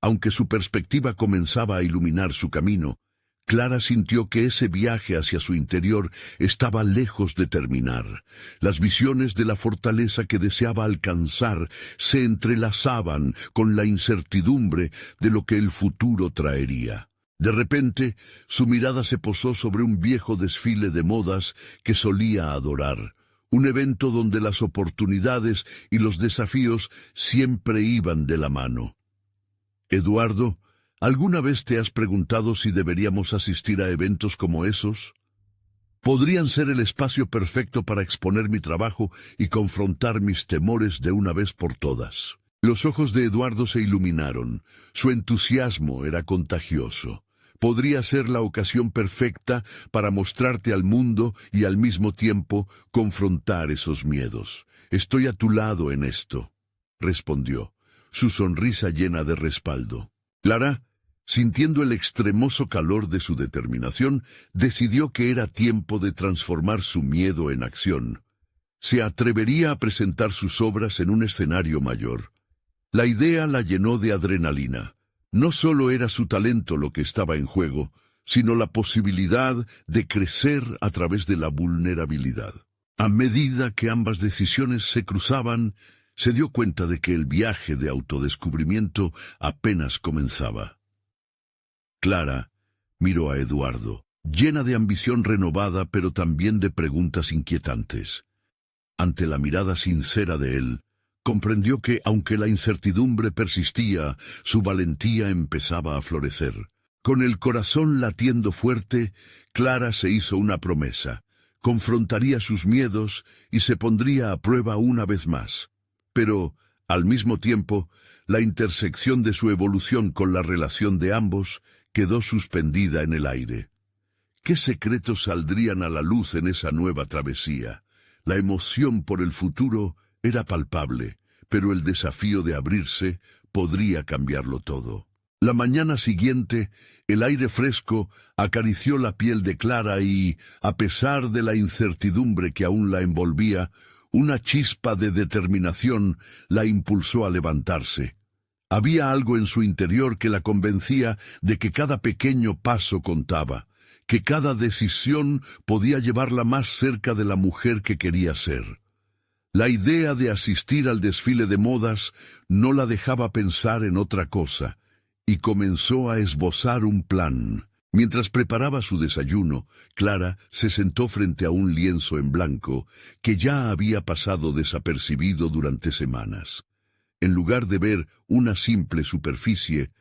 S1: Aunque su perspectiva comenzaba a iluminar su camino, Clara sintió que ese viaje hacia su interior estaba lejos de terminar. Las visiones de la fortaleza que deseaba alcanzar se entrelazaban con la incertidumbre de lo que el futuro traería. De repente, su mirada se posó sobre un viejo desfile de modas que solía adorar, un evento donde las oportunidades y los desafíos siempre iban de la mano. Eduardo, ¿alguna vez te has preguntado si deberíamos asistir a eventos como esos? Podrían ser el espacio perfecto para exponer mi trabajo y confrontar mis temores de una vez por todas. Los ojos de Eduardo se iluminaron. Su entusiasmo era contagioso. Podría ser la ocasión perfecta para mostrarte al mundo y al mismo tiempo confrontar esos miedos. Estoy a tu lado en esto, respondió, su sonrisa llena de respaldo. Clara, Sintiendo el extremoso calor de su determinación, decidió que era tiempo de transformar su miedo en acción. Se atrevería a presentar sus obras en un escenario mayor. La idea la llenó de adrenalina. No solo era su talento lo que estaba en juego, sino la posibilidad de crecer a través de la vulnerabilidad. A medida que ambas decisiones se cruzaban, se dio cuenta de que el viaje de autodescubrimiento apenas comenzaba. Clara miró a Eduardo, llena de ambición renovada, pero también de preguntas inquietantes. Ante la mirada sincera de él, comprendió que, aunque la incertidumbre persistía, su valentía empezaba a florecer. Con el corazón latiendo fuerte, Clara se hizo una promesa. Confrontaría sus miedos y se pondría a prueba una vez más. Pero, al mismo tiempo, la intersección de su evolución con la relación de ambos quedó suspendida en el aire. ¿Qué secretos saldrían a la luz en esa nueva travesía? La emoción por el futuro era palpable, pero el desafío de abrirse podría cambiarlo todo. La mañana siguiente, el aire fresco acarició la piel de Clara y, a pesar de la incertidumbre que aún la envolvía, una chispa de determinación la impulsó a levantarse. Había algo en su interior que la convencía de que cada pequeño paso contaba, que cada decisión podía llevarla más cerca de la mujer que quería ser. La idea de asistir al desfile de modas no la dejaba pensar en otra cosa, y comenzó a esbozar un plan. Mientras preparaba su desayuno, Clara se sentó frente a un lienzo en blanco que ya había pasado desapercibido durante semanas. En lugar de ver una simple superficie,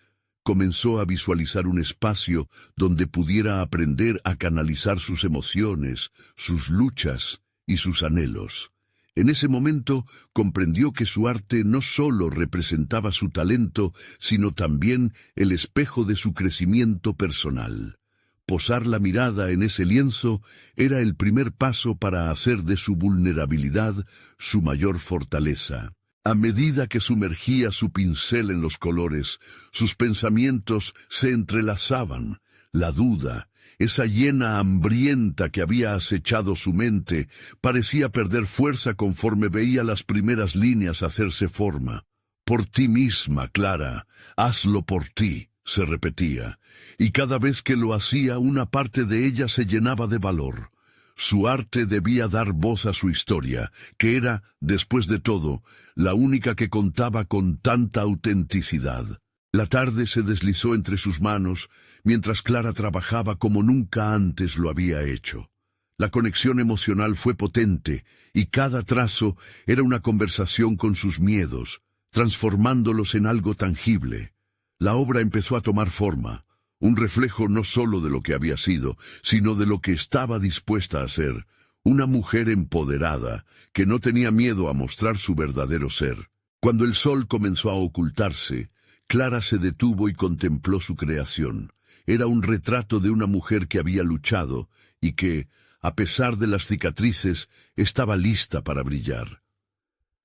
S1: comenzó a visualizar un espacio donde pudiera aprender a canalizar sus emociones, sus luchas y sus anhelos. En ese momento comprendió que su arte no solo representaba su talento, sino también el espejo de su crecimiento personal. Posar la mirada en ese lienzo era el primer paso para hacer de su vulnerabilidad su mayor fortaleza. A medida que sumergía su pincel en los colores, sus pensamientos se entrelazaban. La duda, esa hiena hambrienta que había acechado su mente, parecía perder fuerza conforme veía las primeras líneas hacerse forma. «Por ti misma, Clara, hazlo por ti», se repetía, y cada vez que lo hacía una parte de ella se llenaba de valor. Su arte debía dar voz a su historia, que era, después de todo, la única que contaba con tanta autenticidad. La tarde se deslizó entre sus manos, mientras Clara trabajaba como nunca antes lo había hecho. La conexión emocional fue potente, y cada trazo era una conversación con sus miedos, transformándolos en algo tangible. La obra empezó a tomar forma, un reflejo no solo de lo que había sido, sino de lo que estaba dispuesta a ser, una mujer empoderada, que no tenía miedo a mostrar su verdadero ser. Cuando el sol comenzó a ocultarse, Clara se detuvo y contempló su creación. Era un retrato de una mujer que había luchado y que, a pesar de las cicatrices, estaba lista para brillar.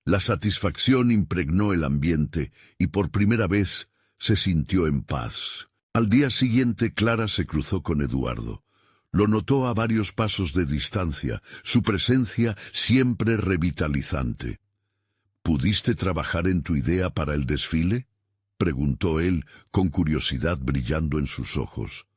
S1: La satisfacción impregnó el ambiente y por primera vez se sintió en paz. Al día siguiente, Clara se cruzó con Eduardo. Lo notó a varios pasos de distancia, su presencia siempre revitalizante. ¿Pudiste trabajar en tu idea para el desfile?, preguntó él, con curiosidad brillando en sus ojos.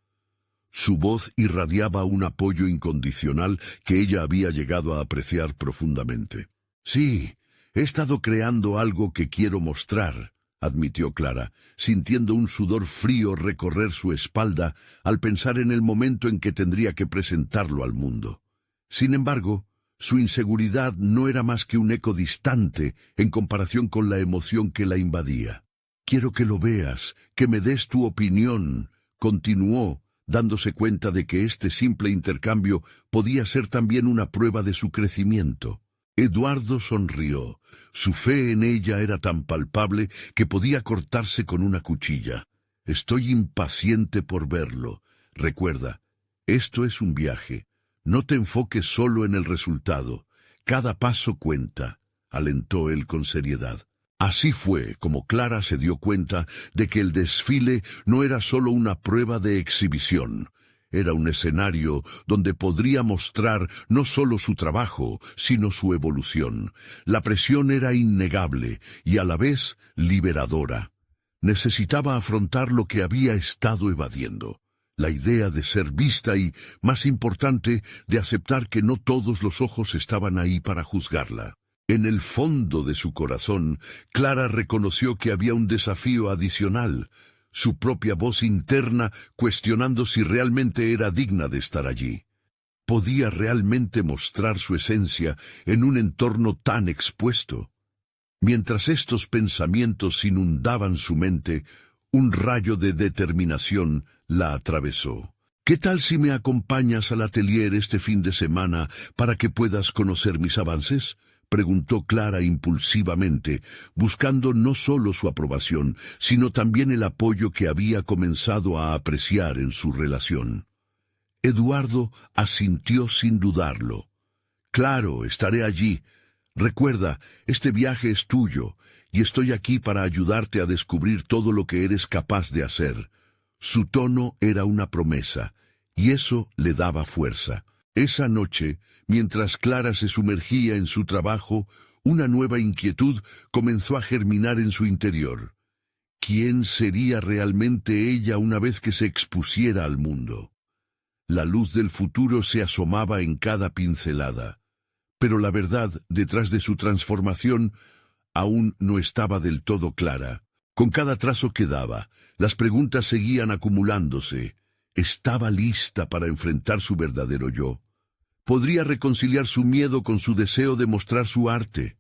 S1: Su voz irradiaba un apoyo incondicional que ella había llegado a apreciar profundamente. «Sí, he estado creando algo que quiero mostrar», admitió Clara, sintiendo un sudor frío recorrer su espalda al pensar en el momento en que tendría que presentarlo al mundo. Sin embargo, su inseguridad no era más que un eco distante en comparación con la emoción que la invadía. «Quiero que lo veas, que me des tu opinión», continuó, dándose cuenta de que este simple intercambio podía ser también una prueba de su crecimiento. Eduardo sonrió. Su fe en ella era tan palpable que podía cortarse con una cuchilla. «Estoy impaciente por verlo. Recuerda, esto es un viaje. No te enfoques solo en el resultado. Cada paso cuenta», alentó él con seriedad. Así fue como Clara se dio cuenta de que el desfile no era solo una prueba de exhibición. Era un escenario donde podría mostrar no solo su trabajo, sino su evolución. La presión era innegable y a la vez liberadora. Necesitaba afrontar lo que había estado evadiendo. La idea de ser vista y, más importante, de aceptar que no todos los ojos estaban ahí para juzgarla. En el fondo de su corazón, Clara reconoció que había un desafío adicional, su propia voz interna cuestionando si realmente era digna de estar allí. ¿Podía realmente mostrar su esencia en un entorno tan expuesto? Mientras estos pensamientos inundaban su mente, un rayo de determinación la atravesó. ¿Qué tal si me acompañas al atelier este fin de semana para que puedas conocer mis avances?, preguntó Clara impulsivamente, buscando no solo su aprobación, sino también el apoyo que había comenzado a apreciar en su relación. Eduardo asintió sin dudarlo. «Claro, estaré allí. Recuerda, este viaje es tuyo, y estoy aquí para ayudarte a descubrir todo lo que eres capaz de hacer». Su tono era una promesa, y eso le daba fuerza. Esa noche, mientras Clara se sumergía en su trabajo, una nueva inquietud comenzó a germinar en su interior. ¿Quién sería realmente ella una vez que se expusiera al mundo? La luz del futuro se asomaba en cada pincelada, pero la verdad detrás de su transformación aún no estaba del todo clara. Con cada trazo que daba, las preguntas seguían acumulándose. ¿Estaba lista para enfrentar su verdadero yo? ¿Podría reconciliar su miedo con su deseo de mostrar su arte?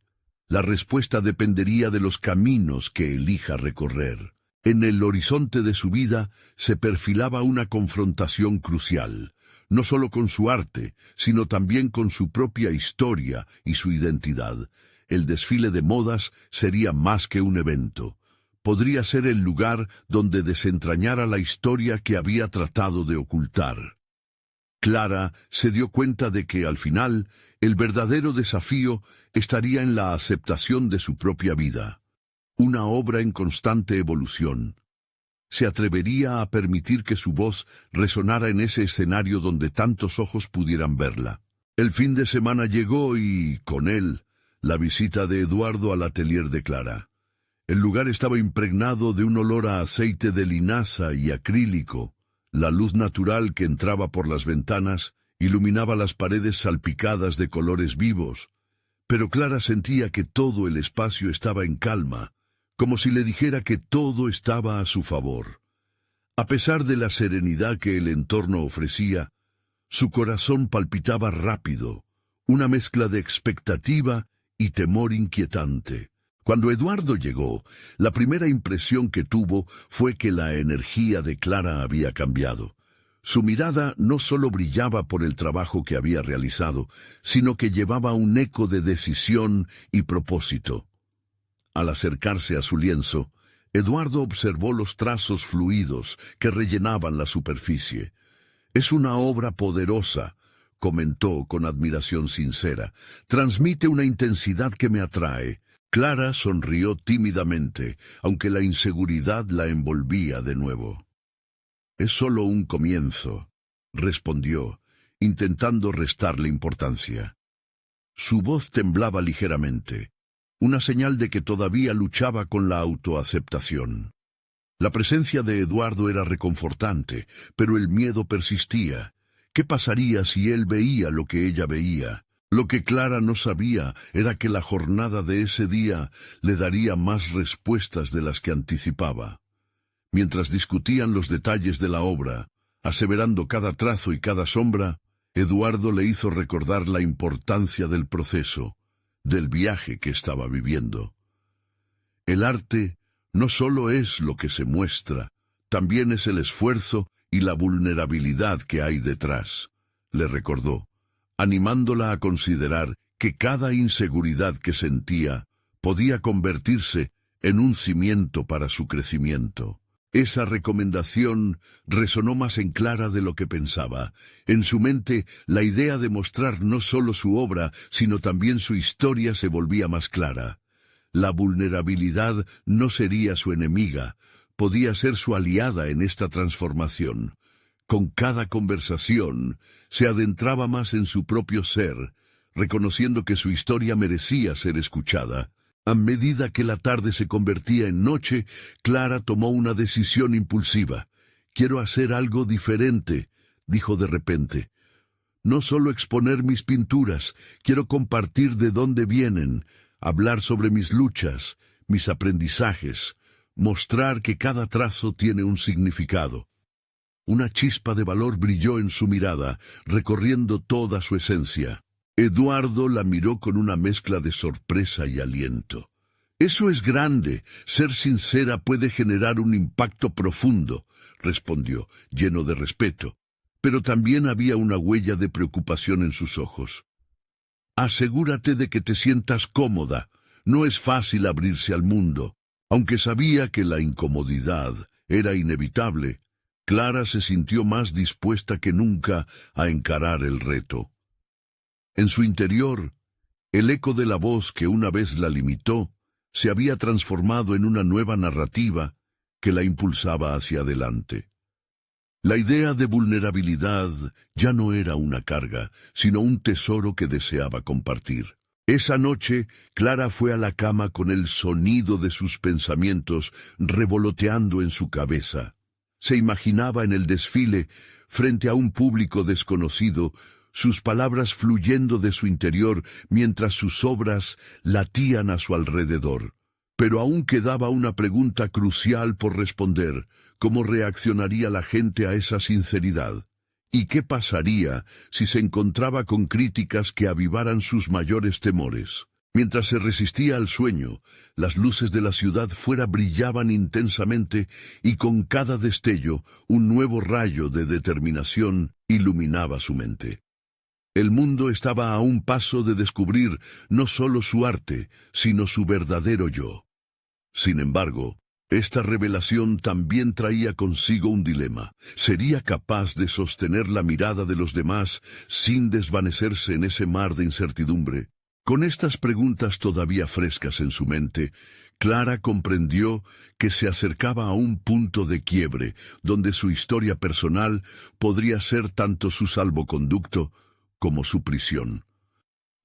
S1: La respuesta dependería de los caminos que elija recorrer. En el horizonte de su vida se perfilaba una confrontación crucial, no solo con su arte, sino también con su propia historia y su identidad. El desfile de modas sería más que un evento. Podría ser el lugar donde desentrañara la historia que había tratado de ocultar. Clara se dio cuenta de que, al final, el verdadero desafío estaría en la aceptación de su propia vida. Una obra en constante evolución. ¿Se atrevería a permitir que su voz resonara en ese escenario donde tantos ojos pudieran verla? El fin de semana llegó y, con él, la visita de Eduardo al atelier de Clara. El lugar estaba impregnado de un olor a aceite de linaza y acrílico. La luz natural que entraba por las ventanas iluminaba las paredes salpicadas de colores vivos, pero Clara sentía que todo el espacio estaba en calma, como si le dijera que todo estaba a su favor. A pesar de la serenidad que el entorno ofrecía, su corazón palpitaba rápido, una mezcla de expectativa y temor inquietante. Cuando Eduardo llegó, la primera impresión que tuvo fue que la energía de Clara había cambiado. Su mirada no solo brillaba por el trabajo que había realizado, sino que llevaba un eco de decisión y propósito. Al acercarse a su lienzo, Eduardo observó los trazos fluidos que rellenaban la superficie. «Es una obra poderosa», comentó con admiración sincera. «Transmite una intensidad que me atrae». Clara sonrió tímidamente, aunque la inseguridad la envolvía de nuevo. «Es solo un comienzo», respondió, intentando restarle importancia. Su voz temblaba ligeramente, una señal de que todavía luchaba con la autoaceptación. La presencia de Eduardo era reconfortante, pero el miedo persistía. ¿Qué pasaría si él veía lo que ella veía? Lo que Clara no sabía era que la jornada de ese día le daría más respuestas de las que anticipaba. Mientras discutían los detalles de la obra, aseverando cada trazo y cada sombra, Eduardo le hizo recordar la importancia del proceso, del viaje que estaba viviendo. El arte no solo es lo que se muestra, también es el esfuerzo y la vulnerabilidad que hay detrás, le recordó, animándola a considerar que cada inseguridad que sentía podía convertirse en un cimiento para su crecimiento. Esa recomendación resonó más en Clara de lo que pensaba. En su mente, la idea de mostrar no solo su obra, sino también su historia se volvía más clara. La vulnerabilidad no sería su enemiga, podía ser su aliada en esta transformación. Con cada conversación, se adentraba más en su propio ser, reconociendo que su historia merecía ser escuchada. A medida que la tarde se convertía en noche, Clara tomó una decisión impulsiva. «Quiero hacer algo diferente», dijo de repente. «No solo exponer mis pinturas, quiero compartir de dónde vienen, hablar sobre mis luchas, mis aprendizajes, mostrar que cada trazo tiene un significado». Una chispa de valor brilló en su mirada, recorriendo toda su esencia. Eduardo la miró con una mezcla de sorpresa y aliento. «Eso es grande. Ser sincera puede generar un impacto profundo», respondió, lleno de respeto. Pero también había una huella de preocupación en sus ojos. «Asegúrate de que te sientas cómoda. No es fácil abrirse al mundo». Aunque sabía que la incomodidad era inevitable, Clara se sintió más dispuesta que nunca a encarar el reto. En su interior, el eco de la voz que una vez la limitó se había transformado en una nueva narrativa que la impulsaba hacia adelante. La idea de vulnerabilidad ya no era una carga, sino un tesoro que deseaba compartir. Esa noche, Clara fue a la cama con el sonido de sus pensamientos revoloteando en su cabeza. Se imaginaba en el desfile, frente a un público desconocido, sus palabras fluyendo de su interior mientras sus obras latían a su alrededor. Pero aún quedaba una pregunta crucial por responder: ¿cómo reaccionaría la gente a esa sinceridad? ¿Y qué pasaría si se encontraba con críticas que avivaran sus mayores temores? Mientras se resistía al sueño, las luces de la ciudad fuera brillaban intensamente y con cada destello un nuevo rayo de determinación iluminaba su mente. El mundo estaba a un paso de descubrir no solo su arte, sino su verdadero yo. Sin embargo, esta revelación también traía consigo un dilema. ¿Sería capaz de sostener la mirada de los demás sin desvanecerse en ese mar de incertidumbre? Con estas preguntas todavía frescas en su mente, Clara comprendió que se acercaba a un punto de quiebre, donde su historia personal podría ser tanto su salvoconducto como su prisión.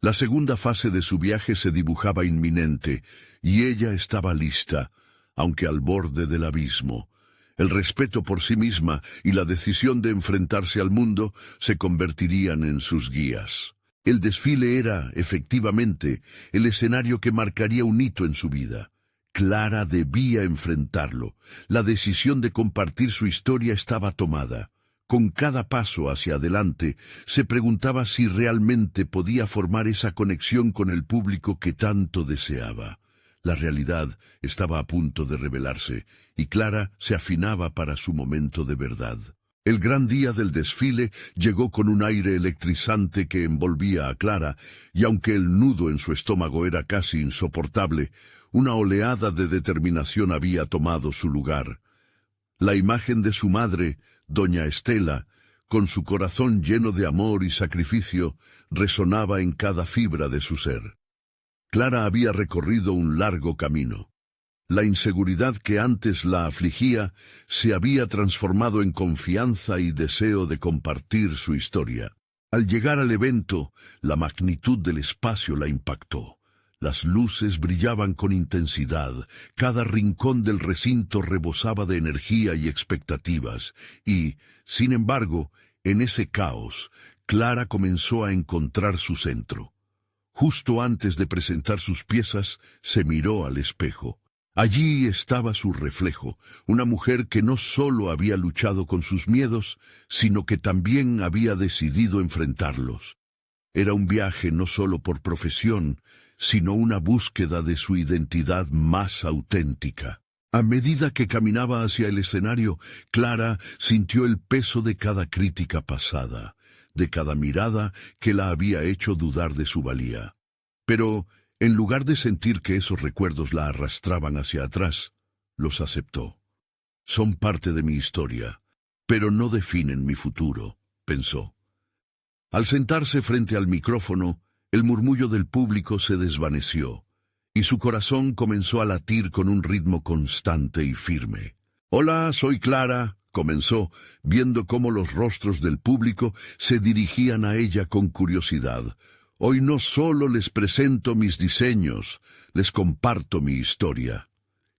S1: La segunda fase de su viaje se dibujaba inminente, y ella estaba lista, aunque al borde del abismo. El respeto por sí misma y la decisión de enfrentarse al mundo se convertirían en sus guías. El desfile era, efectivamente, el escenario que marcaría un hito en su vida. Clara debía enfrentarlo. La decisión de compartir su historia estaba tomada. Con cada paso hacia adelante, se preguntaba si realmente podía formar esa conexión con el público que tanto deseaba. La realidad estaba a punto de revelarse, y Clara se afinaba para su momento de verdad. El gran día del desfile llegó con un aire electrizante que envolvía a Clara, y aunque el nudo en su estómago era casi insoportable, una oleada de determinación había tomado su lugar. La imagen de su madre, doña Estela, con su corazón lleno de amor y sacrificio, resonaba en cada fibra de su ser. Clara había recorrido un largo camino. La inseguridad que antes la afligía se había transformado en confianza y deseo de compartir su historia. Al llegar al evento, la magnitud del espacio la impactó. Las luces brillaban con intensidad, cada rincón del recinto rebosaba de energía y expectativas, y, sin embargo, en ese caos, Clara comenzó a encontrar su centro. Justo antes de presentar sus piezas, se miró al espejo. Allí estaba su reflejo, una mujer que no solo había luchado con sus miedos, sino que también había decidido enfrentarlos. Era un viaje no solo por profesión, sino una búsqueda de su identidad más auténtica. A medida que caminaba hacia el escenario, Clara sintió el peso de cada crítica pasada, de cada mirada que la había hecho dudar de su valía. Pero, en lugar de sentir que esos recuerdos la arrastraban hacia atrás, los aceptó. Son parte de mi historia, pero no definen mi futuro, pensó. Al sentarse frente al micrófono, el murmullo del público se desvaneció, y su corazón comenzó a latir con un ritmo constante y firme. «Hola, soy Clara», comenzó, viendo cómo los rostros del público se dirigían a ella con curiosidad. «Hoy no solo les presento mis diseños, les comparto mi historia».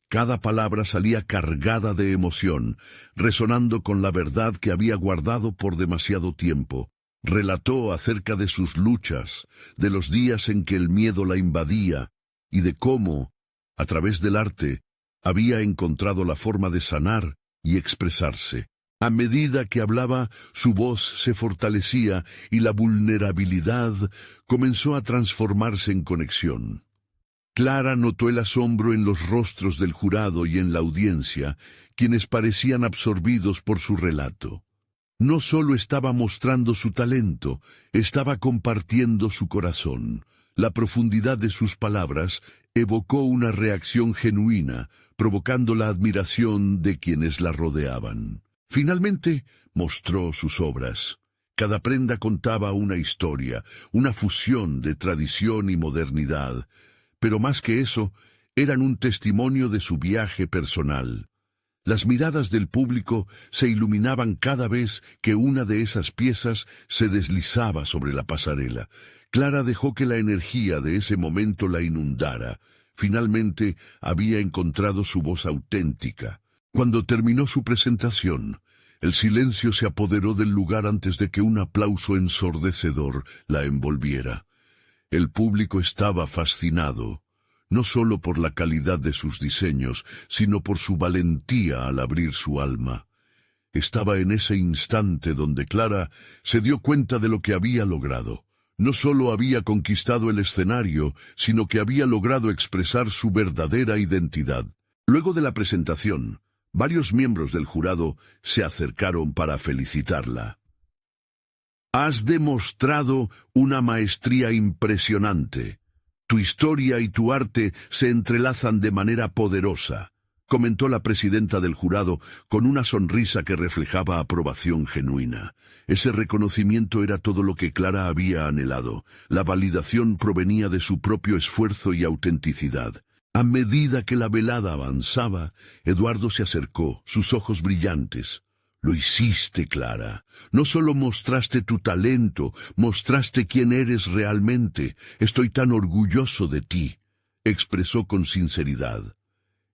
S1: Cada palabra salía cargada de emoción, resonando con la verdad que había guardado por demasiado tiempo. Relató acerca de sus luchas, de los días en que el miedo la invadía, y de cómo, a través del arte, había encontrado la forma de sanar y expresarse. A medida que hablaba, su voz se fortalecía y la vulnerabilidad comenzó a transformarse en conexión. Clara notó el asombro en los rostros del jurado y en la audiencia, quienes parecían absorbidos por su relato. No solo estaba mostrando su talento, estaba compartiendo su corazón. La profundidad de sus palabras evocó una reacción genuina, provocando la admiración de quienes la rodeaban. Finalmente, mostró sus obras. Cada prenda contaba una historia, una fusión de tradición y modernidad. Pero más que eso, eran un testimonio de su viaje personal. Las miradas del público se iluminaban cada vez que una de esas piezas se deslizaba sobre la pasarela. Clara dejó que la energía de ese momento la inundara. Finalmente había encontrado su voz auténtica. Cuando terminó su presentación, el silencio se apoderó del lugar antes de que un aplauso ensordecedor la envolviera. El público estaba fascinado, no solo por la calidad de sus diseños, sino por su valentía al abrir su alma. Estaba en ese instante donde Clara se dio cuenta de lo que había logrado. No solo había conquistado el escenario, sino que había logrado expresar su verdadera identidad. Luego de la presentación, varios miembros del jurado se acercaron para felicitarla. «Has demostrado una maestría impresionante. Tu historia y tu arte se entrelazan de manera poderosa», comentó la presidenta del jurado con una sonrisa que reflejaba aprobación genuina. Ese reconocimiento era todo lo que Clara había anhelado. La validación provenía de su propio esfuerzo y autenticidad. A medida que la velada avanzaba, Eduardo se acercó, sus ojos brillantes. «Lo hiciste, Clara. No solo mostraste tu talento, mostraste quién eres realmente. Estoy tan orgulloso de ti», expresó con sinceridad.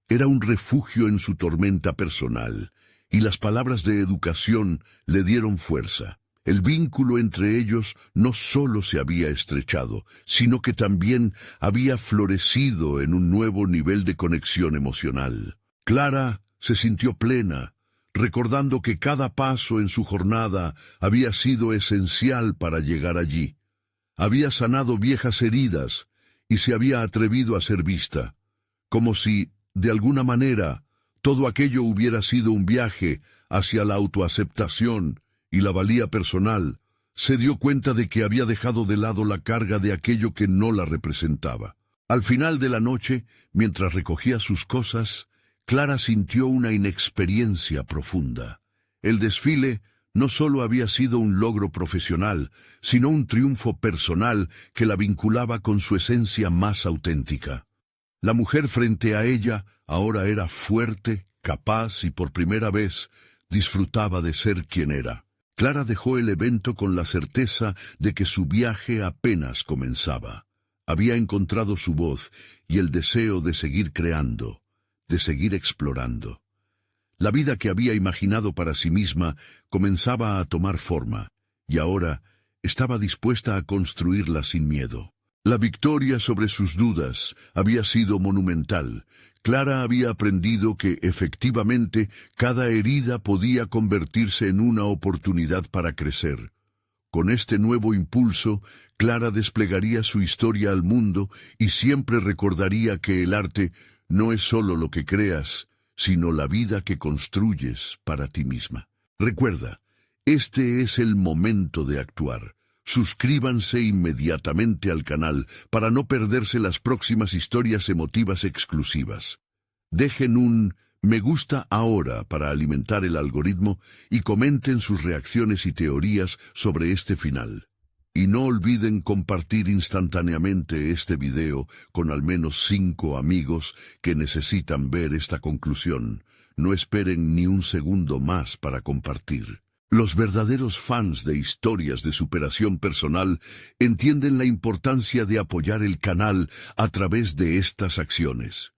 S1: Era un refugio en su tormenta personal, y las palabras de educación le dieron fuerza. El vínculo entre ellos no solo se había estrechado, sino que también había florecido en un nuevo nivel de conexión emocional. Clara se sintió plena, recordando que cada paso en su jornada había sido esencial para llegar allí. Había sanado viejas heridas y se había atrevido a ser vista, como si, de alguna manera, todo aquello hubiera sido un viaje hacia la autoaceptación y la valía personal. Se dio cuenta de que había dejado de lado la carga de aquello que no la representaba. Al final de la noche, mientras recogía sus cosas, Clara sintió una inexperiencia profunda. El desfile no solo había sido un logro profesional, sino un triunfo personal que la vinculaba con su esencia más auténtica. La mujer frente a ella ahora era fuerte, capaz y por primera vez disfrutaba de ser quien era. Clara dejó el evento con la certeza de que su viaje apenas comenzaba. Había encontrado su voz y el deseo de seguir creando, de seguir explorando. La vida que había imaginado para sí misma comenzaba a tomar forma, y ahora estaba dispuesta a construirla sin miedo. La victoria sobre sus dudas había sido monumental. Clara había aprendido que, efectivamente, cada herida podía convertirse en una oportunidad para crecer. Con este nuevo impulso, Clara desplegaría su historia al mundo y siempre recordaría que el arte no es solo lo que creas, sino la vida que construyes para ti misma. Recuerda, este es el momento de actuar. Suscríbanse inmediatamente al canal para no perderse las próximas historias emotivas exclusivas. Dejen un me gusta ahora para alimentar el algoritmo y comenten sus reacciones y teorías sobre este final. Y no olviden compartir instantáneamente este video con al menos 5 amigos que necesitan ver esta conclusión. No esperen ni un segundo más para compartir. Los verdaderos fans de historias de superación personal entienden la importancia de apoyar el canal a través de estas acciones.